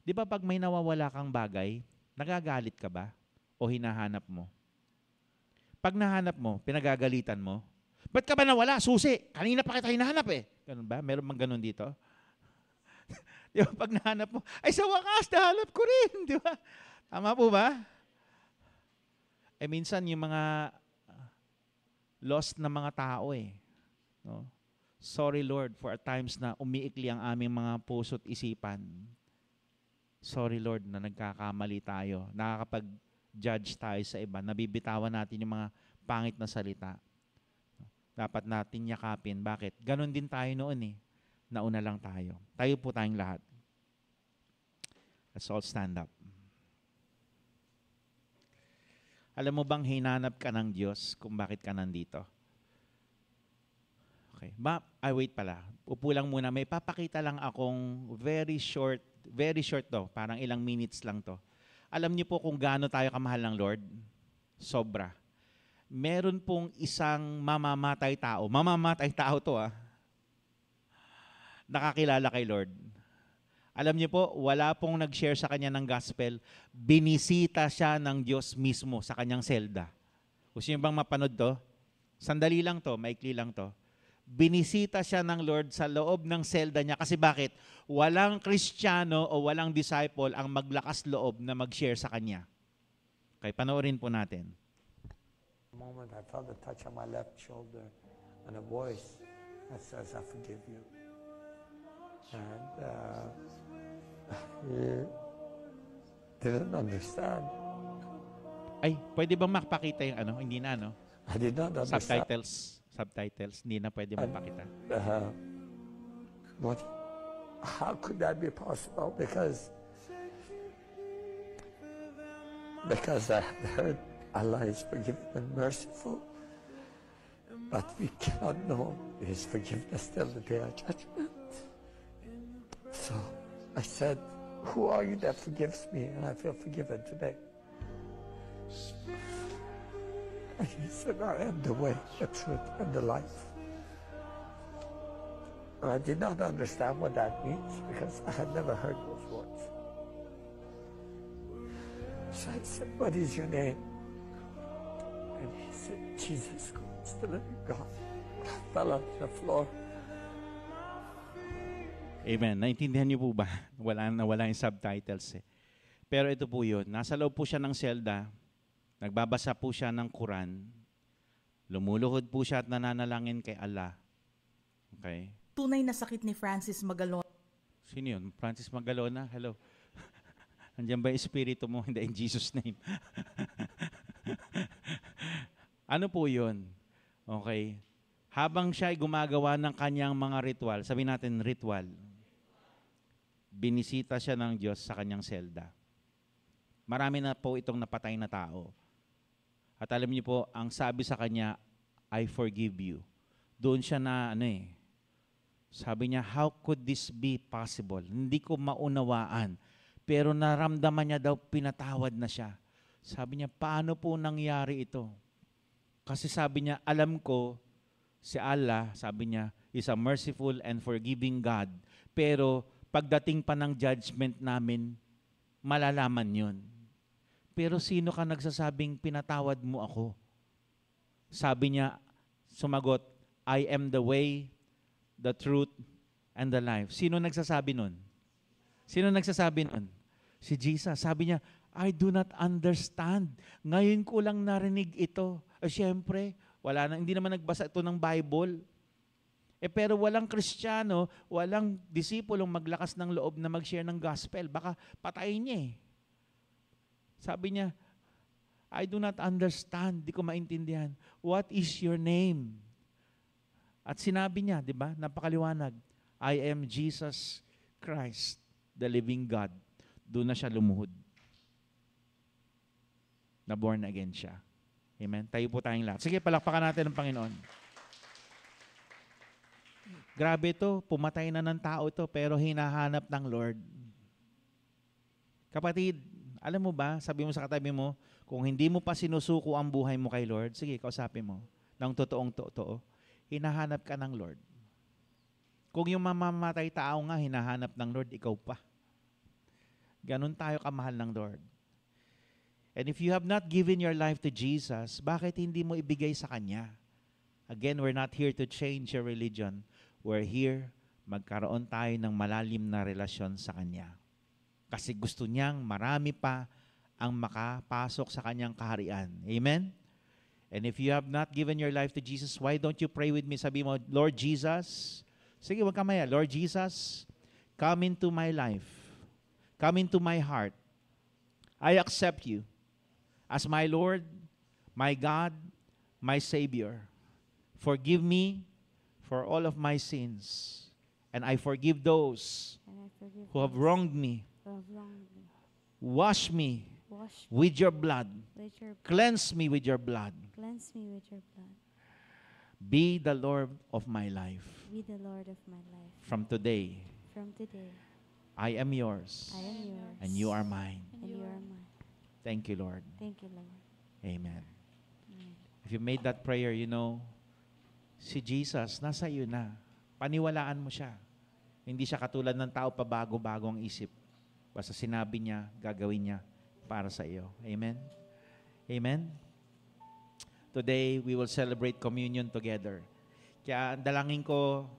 Di ba pag may nawawala kang bagay, nagagalit ka ba? O hinahanap mo? Pag nahanap mo, pinagagalitan mo, ba't ka ba nawala? Susi! Kanina pa kita hinahanap Ganun ba? Meron mang ganun dito? Di ba? Pag nahanap mo, ay sa wakas, nahanap ko rin. Di ba? Tama po ba? Minsan yung mga lost na mga tao no? Sorry Lord for at times na umiikli ang aming mga puso't isipan. Sorry Lord na nagkakamali tayo. Nakakapag-judge tayo sa iba. Nabibitawan natin yung mga pangit na salita. Dapat natin yakapin. Bakit? Ganon din tayo noon Nauna lang tayo. Tayo po tayong lahat. Let's all stand up. Alam mo bang hinanap ka ng Diyos kung bakit ka nandito? Okay. Wait pala. Upo lang muna. May papakita lang akong very short to. Parang ilang minutes lang to. Alam niyo po kung gaano tayo kamahal ng Lord? Sobra. Meron pong isang mamamatay tao. Mamamatay tao to nakakilala kay Lord. Alam niyo po, wala pong nag-share sa kanya ng gospel. Binisita siya ng Diyos mismo sa kanyang selda. Gusto niyo bang mapanood to? Sandali lang to, maikli lang to. Binisita siya ng Lord sa loob ng selda niya. Kasi bakit? Walang Kristiyano o walang disciple ang maglakas loob na mag-share sa kanya. Okay, panoorin po natin. moment, I felt a touch on my left shoulder and a voice that says, I forgive you. And he didn't understand. Ay, pwede ba makapakita yung ano? Hindi na, no? I did not understand. Subtitles. Hindi na pwede makapakita. What? How could that be possible? Because I heard Allah is forgiving and merciful, but we cannot know His forgiveness till the day of judgment. So I said, who are you that forgives me? And I feel forgiven today. And he said, I am the way, the truth, and the life. And I did not understand what that means because I had never heard those words. So I said, what is your name? And he said, Jesus Christ, the living God. I fell on the floor. Amen. Naintindihan niyo po ba? Wala yung subtitles eh. Pero ito po yun. Nasa loob po siya ng selda. Nagbabasa po siya ng Quran. Lumuluhod po siya at nananalangin kay Allah. Okay? Tunay na sakit ni Francis Magalona. Sino yun? Francis Magalona? Hello. Andiyan ba yung espiritu mo? Hindi, in Jesus' name. Ano po yun? Okay. Habang siya ay gumagawa ng kanyang mga ritual, sabi natin ritual, binisita siya ng Diyos sa kanyang selda. Marami na po itong napatay na tao. At alam niyo po, ang sabi sa kanya, I forgive you. Doon siya na, sabi niya, how could this be possible? Hindi ko maunawaan. Pero naramdaman niya daw, pinatawad na siya. Sabi niya, paano po nangyari ito? Kasi sabi niya, alam ko, si Allah, sabi niya, is a merciful and forgiving God. Pero pagdating pa ng judgment namin, malalaman yun. Pero sino ka nagsasabing pinatawad mo ako? Sabi niya, sumagot, I am the way, the truth, and the life. Sino nagsasabi nun? Sino nagsasabi nun? Si Jesus. Sabi niya, I do not understand. Ngayon ko lang narinig ito. Siyempre, hindi naman nagbasa ito ng Bible. Pero walang Kristiyano, walang disipulong maglakas ng loob na mag-share ng gospel. Baka patayin niya eh. Sabi niya, I do not understand. Di ko maintindihan. What is your name? At sinabi niya, di ba? Napakaliwanag. I am Jesus Christ, the living God. Doon na siya lumuhod. Na born again siya. Amen? Tayo po tayong lahat. Sige, palakpakan natin ang Panginoon. Grabe ito. Pumatay na ng tao ito, pero hinahanap ng Lord. Kapatid, alam mo ba, sabi mo sa katabi mo, kung hindi mo pa sinusuko ang buhay mo kay Lord, sige, kausapin mo, ng totoong totoo, hinahanap ka ng Lord. Kung yung mamamatay tao nga, hinahanap ng Lord, ikaw pa. Ganon tayo kamahal ng Lord. And if you have not given your life to Jesus, bakit hindi mo ibigay sa Kanya? Again, we're not here to change your religion. We're here, magkaroon tayo ng malalim na relasyon sa Kanya. Kasi gusto niyang marami pa ang makapasok sa Kanyang kaharian. Amen? And if you have not given your life to Jesus, why don't you pray with me? Sabi mo, Lord Jesus, sige, wag ka maya. Lord Jesus, come into my life. Come into my heart. I accept you as my Lord, my God, my Savior. Forgive me for all of my sins. And I forgive those who have wronged me. Wash me with your blood. Cleanse me with your blood. Cleanse me with your blood. Be the Lord of my life. Be the Lord of my life. From today, From today, I am yours. I am yours. And you are mine. And you are mine. Thank you, Lord. Thank you, Lord. Amen. Amen. If you made that prayer, you know, si Jesus, nasa iyo na. Paniwalaan mo siya. Hindi siya katulad ng tao pabago-bago ang isip. Basta sinabi niya, gagawin niya para sa iyo. Amen? Amen? Today, we will celebrate communion together. Kaya ang dalangin ko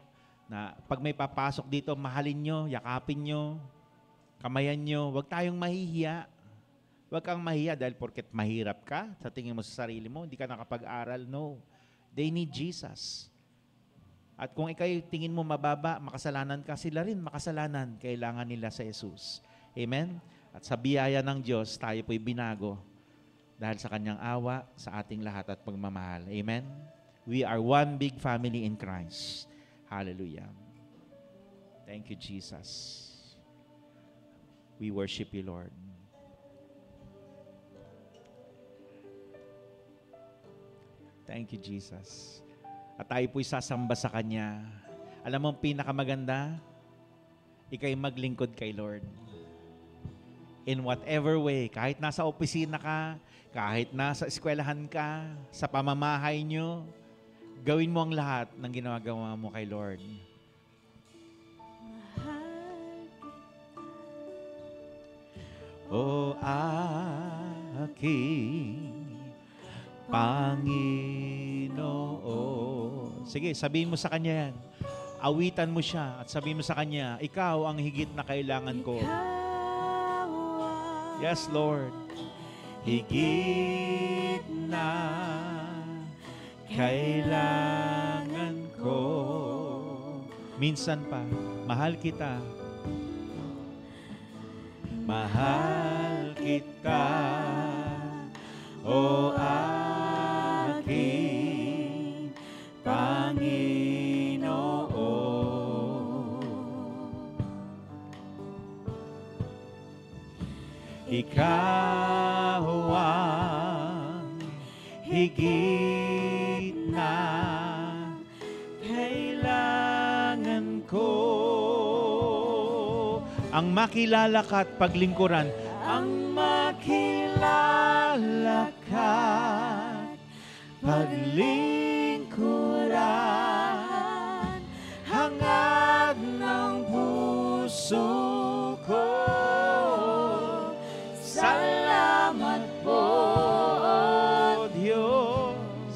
na pag may papasok dito, mahalin nyo, yakapin nyo, kamayan nyo, huwag tayong mahihiya. Huwag kang mahiya dahil porket mahirap ka, sa tingin mo sa sarili mo, hindi ka nakapag-aral. No. They need Jesus. At kung ikay tingin mo mababa, makasalanan ka, sila rin makasalanan. Kailangan nila sa Jesus. Amen? At sa biyaya ng Diyos, tayo po'y binago dahil sa Kanyang awa sa ating lahat at pagmamahal. Amen? We are one big family in Christ. Hallelujah. Thank you, Jesus. We worship you, Lord. Thank you, Jesus. At tayo po'y sasamba sa Kanya. Alam mo, ang pinakamaganda, ika'y maglingkod kay Lord. In whatever way, kahit nasa opisina ka, kahit nasa eskwelahan ka, sa pamamahay nyo, gawin mo ang lahat ng ginagawa mo kay Lord. O aking Panginoon. Sige, sabihin mo sa Kanya yan. Awitan mo siya at sabihin mo sa Kanya, ikaw ang higit na kailangan ko. Yes, Lord. Higit na kailangan ko. Minsan pa, mahal kita. Mahal kita, o aking Panginoon. Ikaw ang higit na kailangan ko. Ang makilala ka at paglingkuran. Ang makilala ka at paglingkuran. Hangad ng puso ko. Salamat po, Diyos.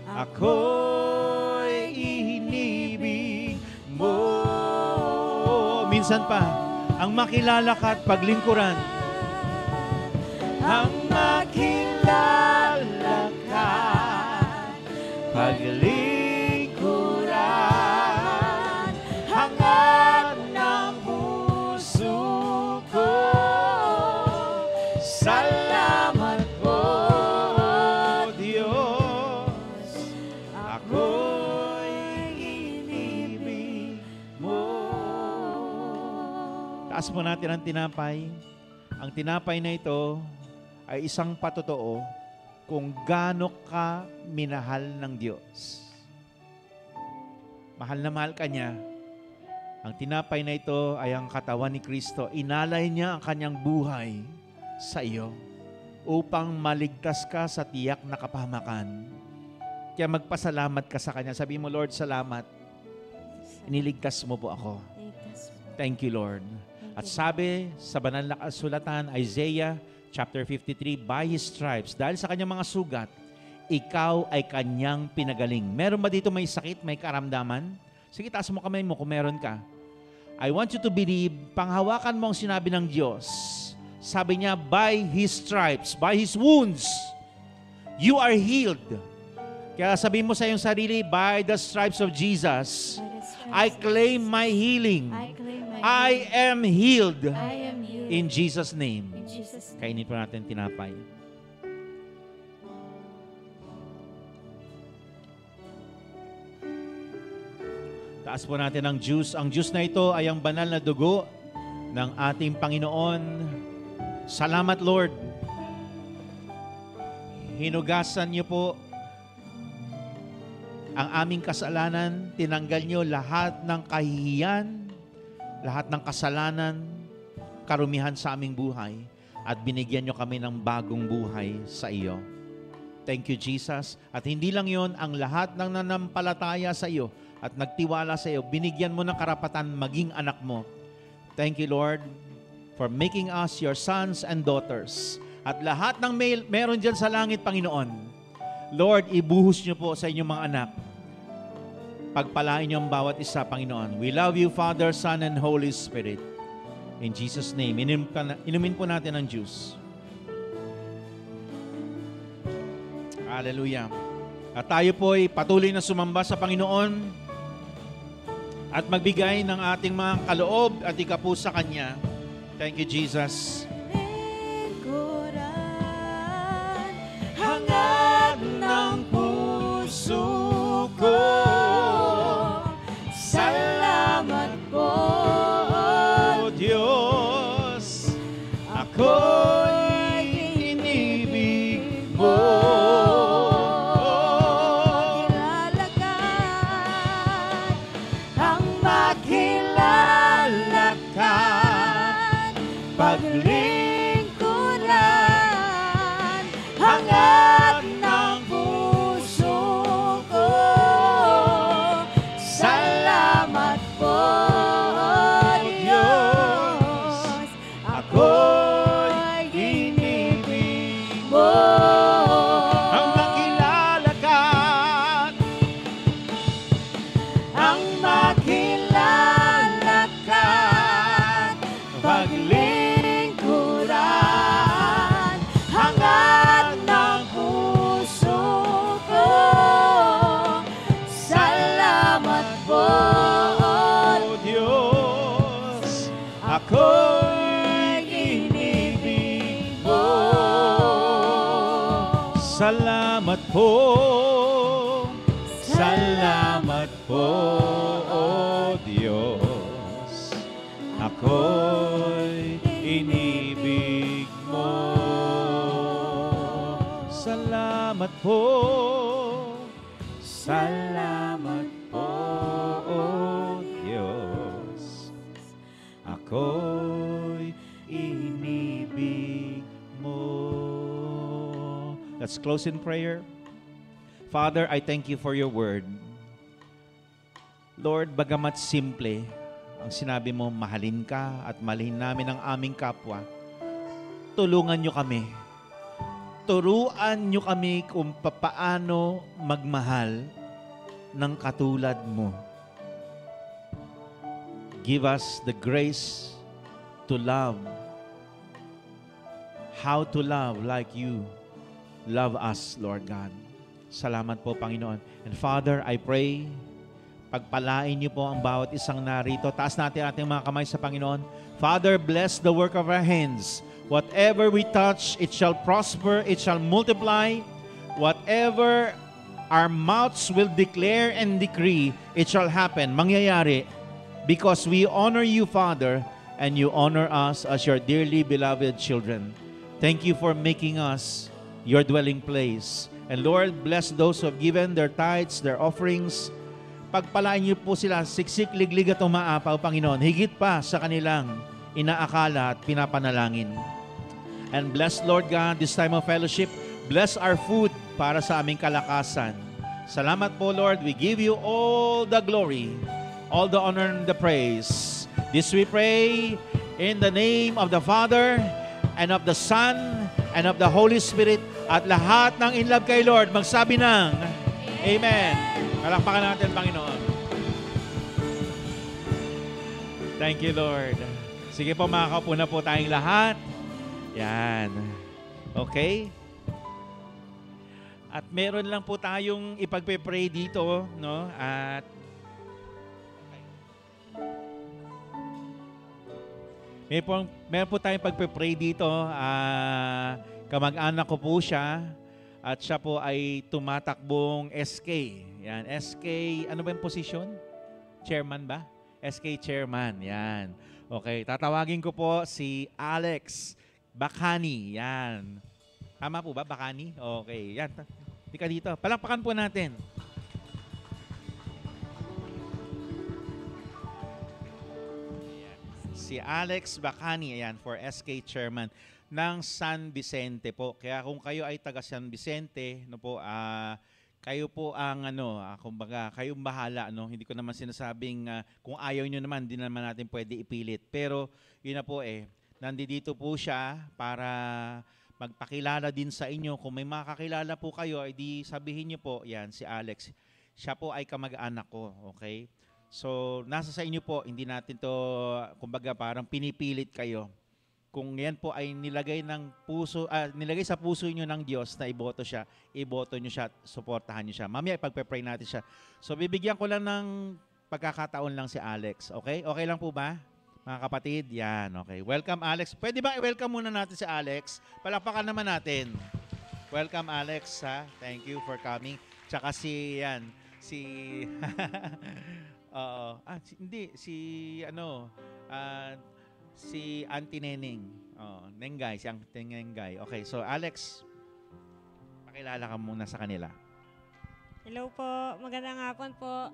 Ako'y inibig mo. Minsan pa, ang makilala ka at paglingkuran. Ang makilala ka at paglingkuran. Hangad ng puso ko. Salamat po, Diyos. Ako'y inibig mo. Taas po natin ang tinapay. Ang tinapay na ito ay isang patotoo kung gaano ka minahal ng Diyos. Mahal na mahal ka niya. Ang tinapay na ito ay ang katawan ni Kristo. Inalay niya ang kanyang buhay sa iyo upang maligtas ka sa tiyak na kapahamakan. Kaya magpasalamat ka sa Kanya. Sabi mo, Lord, salamat. Iniligtas mo po ako. Thank you, Lord. At sabi sa banal na kasulatan, Isaiah chapter 53, by His stripes, dahil sa kanyang mga sugat, ikaw ay kanyang pinagaling. Meron ba dito may sakit, may karamdaman? Sige, taas mo kamay mo kung meron ka. I want you to believe, panghawakan mo ang sinabi ng Diyos. Sabi niya, by His stripes, by His wounds, you are healed. Kaya sabihin mo sa iyong sarili, by the stripes of Jesus, I claim my healing. I am healed. In Jesus' name. Kainin po natin tinapay. Taas po natin ang juice. Ang juice na ito ay ang banal na dugo ng ating Panginoon. Salamat, Lord. Hinugasan niyo po ang aming kasalanan. Tinanggal niyo lahat ng kahihiyan, lahat ng kasalanan, karumihan sa aming buhay, at binigyan niyo kami ng bagong buhay sa iyo. Thank you, Jesus. At hindi lang yon, ang lahat ng nanampalataya sa iyo at nagtiwala sa iyo, binigyan mo ng karapatan maging anak mo. Thank you, Lord, for making us your sons and daughters. At lahat ng meron dyan sa langit, Panginoon, Lord, ibuhos niyo po sa inyong mga anak. Pagpalain niyo ang bawat isa, Panginoon. We love you, Father, Son, and Holy Spirit. In Jesus' name, inumin po natin ang juice. Hallelujah. At tayo po ay patuloy na sumamba sa Panginoon at magbigay ng ating mga kaloob at ikapu sa Kanya. Thank you, Jesus. Lingkuran, hangad ng puso ko. Salamat po, O Diyos, ako'y inibig mo. Kilalakan, ang makilala ka. Paglingkuran, hangad ng puso ko. Salamat po, Diyos, ako'y inibig mo. Ang makilala ka, Ang makilala ka, paglingkuran, hangad ng puso ko. Salamat po, O Diyos, ako'y inibig mo. Salamat po, salamat po, O Diyos, ako'y inibig mo. Salamat po, salamat po, O Diyos, ako'y inibig mo. Let's close in prayer. Father, I thank you for your word. Lord, bagamat simple, ang sinabi mo, mahalin ka at mahalin namin ang aming kapwa, tulungan nyo kami. Turuan nyo kami kung papaano magmahal ng katulad mo. Give us the grace to love. How to love like you love us, Lord God. Salamat po, Panginoon. And Father, I pray, pagpalain niyo po ang bawat isang narito. Taas natin ating mga kamay sa Panginoon. Father, bless the work of our hands. Whatever we touch, it shall prosper, it shall multiply. Whatever our mouths will declare and decree, it shall happen. Mangyayari. Because we honor you, Father, and you honor us as your dearly beloved children. Thank you for making us your dwelling place. And Lord, bless those who have given their tithes, their offerings. Pagpalain niyo po sila, siksik, liglig at umaapaw, Panginoon, higit pa sa kanilang inaakala at pinapanalangin. And bless, Lord God, this time of fellowship. Bless our food para sa aming kalakasan. Salamat po, Lord. We give you all the glory, all the honor and the praise. This we pray in the name of the Father and of the Son and of the Holy Spirit. At lahat ng in love kay Lord, magsabi ng Amen. Palakpakan natin, Panginoon. Thank you, Lord. Sige po, makakaupo na po tayong lahat. Yan. Okay? At meron lang po tayong ipagpe-pray dito, no? At meron po tayong pagpe-pray dito. Kamag-anak ko po siya. At siya po ay tumatakbong SK. Yan, SK, ano ba yung posisyon? Chairman ba? SK Chairman, yan. Okay, tatawagin ko po si Alex Bacani, yan. Tama po ba, Bacani? Okay, yan. Di ka dito. Palakpakan po natin. Si Alex Bacani, ayan, for SK Chairman ng San Vicente po. Kaya kung kayo ay taga San Vicente, no po, kayo po ang kumbaga, kayong bahala, no. Hindi ko naman sinasabing kung ayaw niyo naman, hindi naman natin pwede ipilit. Pero yun na po nandito po siya para magpakilala din sa inyo. Kung may makakilala po kayo, di sabihin niyo po, yan si Alex. Siya po ay kamag-anak ko, okay? So, nasa sa inyo po, hindi natin to, kumbaga parang pinipilit kayo. kung yan po ay nilagay nilagay sa puso niyo ng Diyos na iboto niyo siya, suportahan niyo siya. Mamaya ipagpe-pray natin siya. So bibigyan ko lang ng pagkakataon lang si Alex. Okay? Okay lang po ba? Mga kapatid, yan. Okay. Welcome, Alex. Pwede ba i-welcome muna natin si Alex? Palakpakan naman natin. Welcome, Alex. Ha? Thank you for coming. Tsaka si si Auntie Neneng. Nengay, si Auntie Nengay. Okay, so Alex, pakilala ka muna sa kanila. Hello po, magandang hapon po.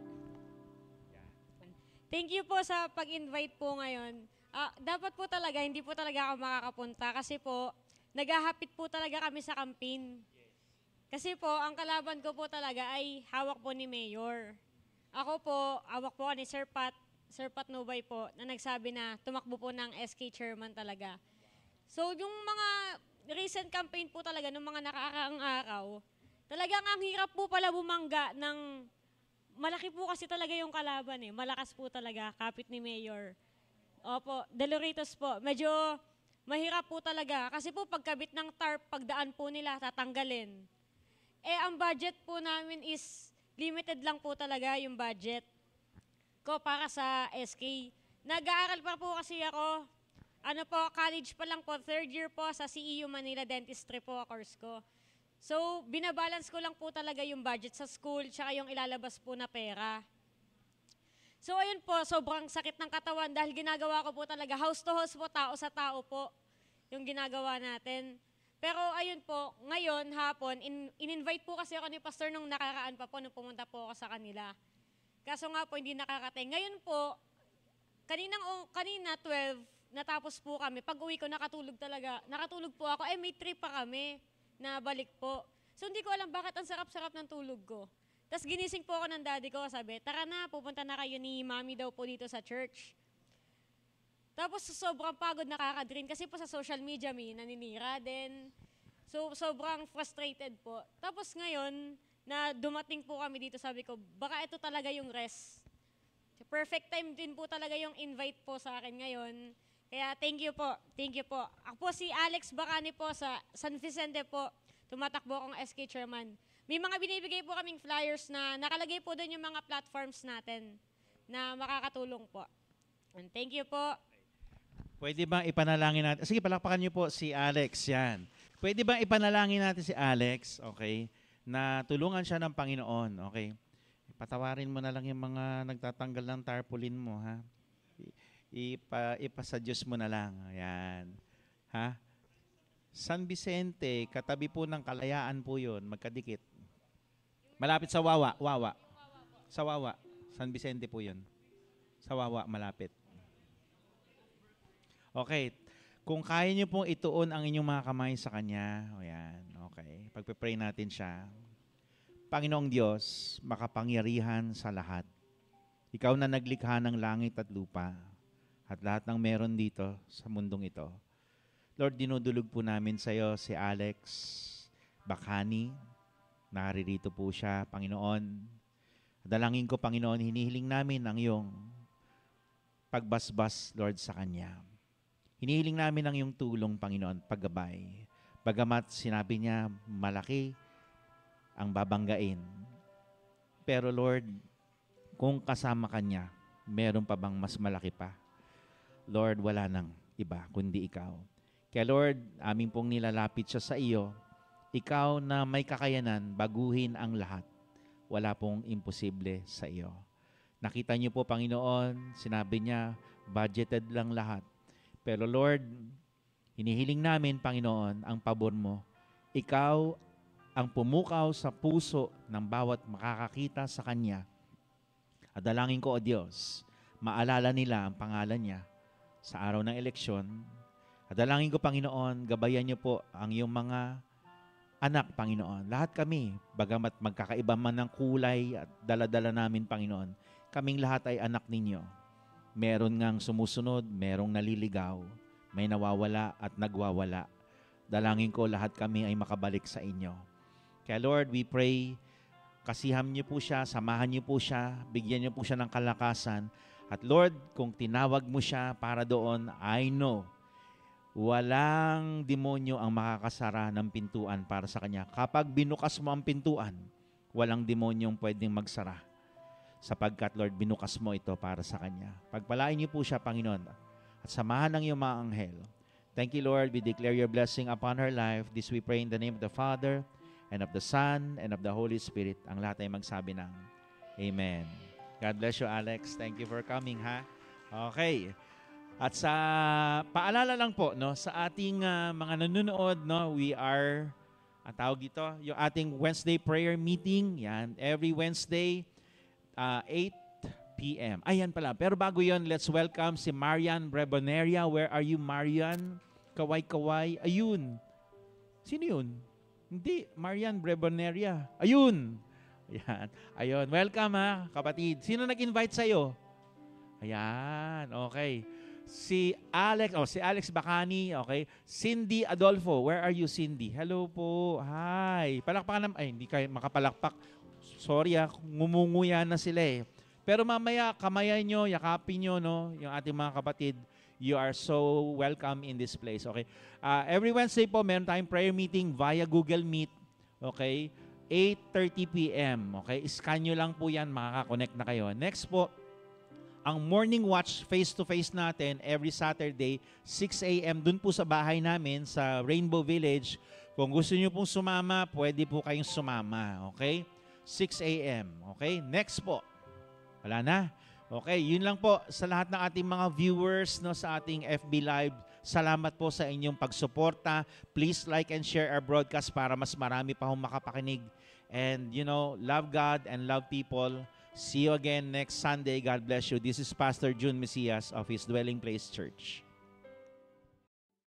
Thank you po sa pag-invite po ngayon. Dapat po talaga, hindi po talaga ako makakapunta kasi po, naghahapit po talaga kami sa campaign. Kasi po, ang kalaban ko po talaga ay hawak po ni Mayor. Ako po, hawak po ni Sir Pat Nubay po, na nagsabi na tumakbo po ng SK chairman talaga. So, yung mga recent campaign po talaga, ng mga nakakaang araw, talagang ang hirap po pala bumangga ng malaki po kasi talaga yung kalaban eh. Malakas po talaga, kapit ni Mayor. Opo, Deloritos po. Medyo mahirap po talaga. Kasi po pagkabit ng tarp, pagdaan po nila, tatanggalin. Ang budget po namin is limited lang po talaga yung budget ko para sa SK. Nag-aaral pa po kasi ako, college pa lang po, third year po sa CEU Manila Dentistry po, course ko. So, binabalance ko lang po talaga yung budget sa school, tsaka yung ilalabas po na pera. So, ayun po, sobrang sakit ng katawan dahil ginagawa ko po talaga, house to house po, tao sa tao po, yung ginagawa natin. Pero ayun po, ngayon, hapon, in-invite po kasi ako ni Pastor nung nakaraan pa po, nung pumunta po ako sa kanila. Kaso nga po, hindi nakakatay. Ngayon po, kanina 12, natapos po kami. Pag uwi ko, nakatulog talaga. Nakatulog po ako. May trip pa kami na balik po. So, hindi ko alam bakit ang sarap-sarap ng tulog ko. Tapos ginising po ako ng daddy ko. Sabi, tara na, pupunta na kayo ni mami daw po dito sa church. Tapos sobrang pagod, nakaka-drain. Kasi po sa social media, may naninira din. So, sobrang frustrated po. Tapos ngayon, na dumating po kami dito, sabi ko, baka ito talaga yung rest. Perfect time din po talaga yung invite po sa akin ngayon. Kaya thank you po. Thank you po. Ako po si Alex Bacani po sa San Vicente po. Tumatakbo akong SK Chairman. May mga binibigay po kaming flyers na nakalagay po doon yung mga platforms natin na makakatulong po. And thank you po. Pwede ba ipanalangin natin? Sige, palakpakan niyo po si Alex. Yan. Pwede ba ipanalangin natin si Alex? Okay. Na tulungan siya ng Panginoon, okay? Patawarin mo na lang yung mga nagtatanggal ng tarpaulin mo, ha? Ipasa Diyos mo na lang, ayan. Ha? San Vicente, katabi po ng Kalayaan po yun, magkadikit. Malapit sa Wawa. Sa Wawa. San Vicente po yun. Sa Wawa, malapit. Okay. Kung kaya niyo pong ituon ang inyong mga kamay sa Kanya, ayan. Okay, pagpe-pray natin siya. Panginoong Diyos, makapangyarihan sa lahat. Ikaw na naglikha ng langit at lupa at lahat ng meron dito sa mundong ito. Lord, dinudulog po namin sa iyo si Alex Bacani. Naririto po siya, Panginoon. Dalangin ko, Panginoon, hinihiling namin ang iyong pagbasbas, Lord, sa Kanya. Hinihiling namin ang iyong tulong, Panginoon, paggabay. Bagamat sinabi niya, malaki ang babanggain. Pero Lord, kung kasama ka niya, meron pa bang mas malaki pa? Lord, wala nang iba, kundi ikaw. Kaya Lord, aming pong nilalapit siya sa iyo. Ikaw na may kakayanan, baguhin ang lahat. Wala pong imposible sa iyo. Nakita niyo po, Panginoon, sinabi niya, budgeted lang lahat. Pero Lord, hinihiling namin, Panginoon, ang pabor mo. Ikaw ang pumukaw sa puso ng bawat makakakita sa Kanya. At dalangin ko, O Diyos, maalala nila ang pangalan niya sa araw ng eleksyon. At dalangin ko, Panginoon, gabayan niyo po ang iyong mga anak, Panginoon. Lahat kami, bagamat magkakaiba man ng kulay at dala-dala namin, Panginoon, kaming lahat ay anak ninyo. Meron ngang sumusunod, merong naliligaw. May nawawala at nagwawala. Dalangin ko lahat kami ay makabalik sa inyo. Kaya Lord, we pray, kasiham niyo po siya, samahan niyo po siya, bigyan niyo po siya ng kalakasan. At Lord, kung tinawag mo siya para doon, I know, walang demonyo ang makakasara ng pintuan para sa kanya. Kapag binukas mo ang pintuan, walang demonyong pwedeng magsara. Sapagkat, Lord, binukas mo ito para sa kanya. Pagpalain niyo po siya, Panginoon, at samahan ng iyong mga anghel. Thank you, Lord. We declare your blessing upon her life. This we pray in the name of the Father, and of the Son, and of the Holy Spirit. Ang lahat ay magsabi ng Amen. God bless you, Alex. Thank you for coming, ha? Okay. At sa paalala lang po, no, sa ating mga nanonood, no, we are, ang tawag dito, yung ating Wednesday prayer meeting, yan, every Wednesday, 8 p.m. Ayan pala. Pero bago yon, let's welcome si Marian Breboneria. Where are you, Marian? Kaway-kaway. Ayun. Sino yun? Hindi, Marian Breboneria. Ayun. Ayan. Ayun. Welcome, ha, kapatid. Sino nag-invite sa'yo? Ayan. Okay. Si Alex Bacani, okay. Cindy Adolfo, where are you, Cindy? Hello po. Hi. Palakpakan naman. Ay, hindi kayo makapalakpak. Sorry, ngumunguya na sila eh. Pero mamaya, kamayan nyo, yakapin nyo, no, yung ating mga kapatid. You are so welcome in this place, okay. Every Wednesday po, meron tayong prayer meeting via Google Meet, okay. 8:30 p.m., okay. Scan nyo lang po yan, makaka-connect na kayo. Next po, ang morning watch face-to-face natin every Saturday, 6 a.m. dun po sa bahay namin sa Rainbow Village. Kung gusto niyo pong sumama, pwede po kayong sumama. Okay? 6 a.m. Okay? Next po. Wala na. Okay, yun lang po sa lahat ng ating mga viewers, no, sa ating FB Live. Salamat po sa inyong pagsuporta. Please like and share our broadcast para mas marami pa hong makapakinig. And, you know, love God and love people. See you again next Sunday. God bless you. This is Pastor June Mesias of His Dwelling Place Church.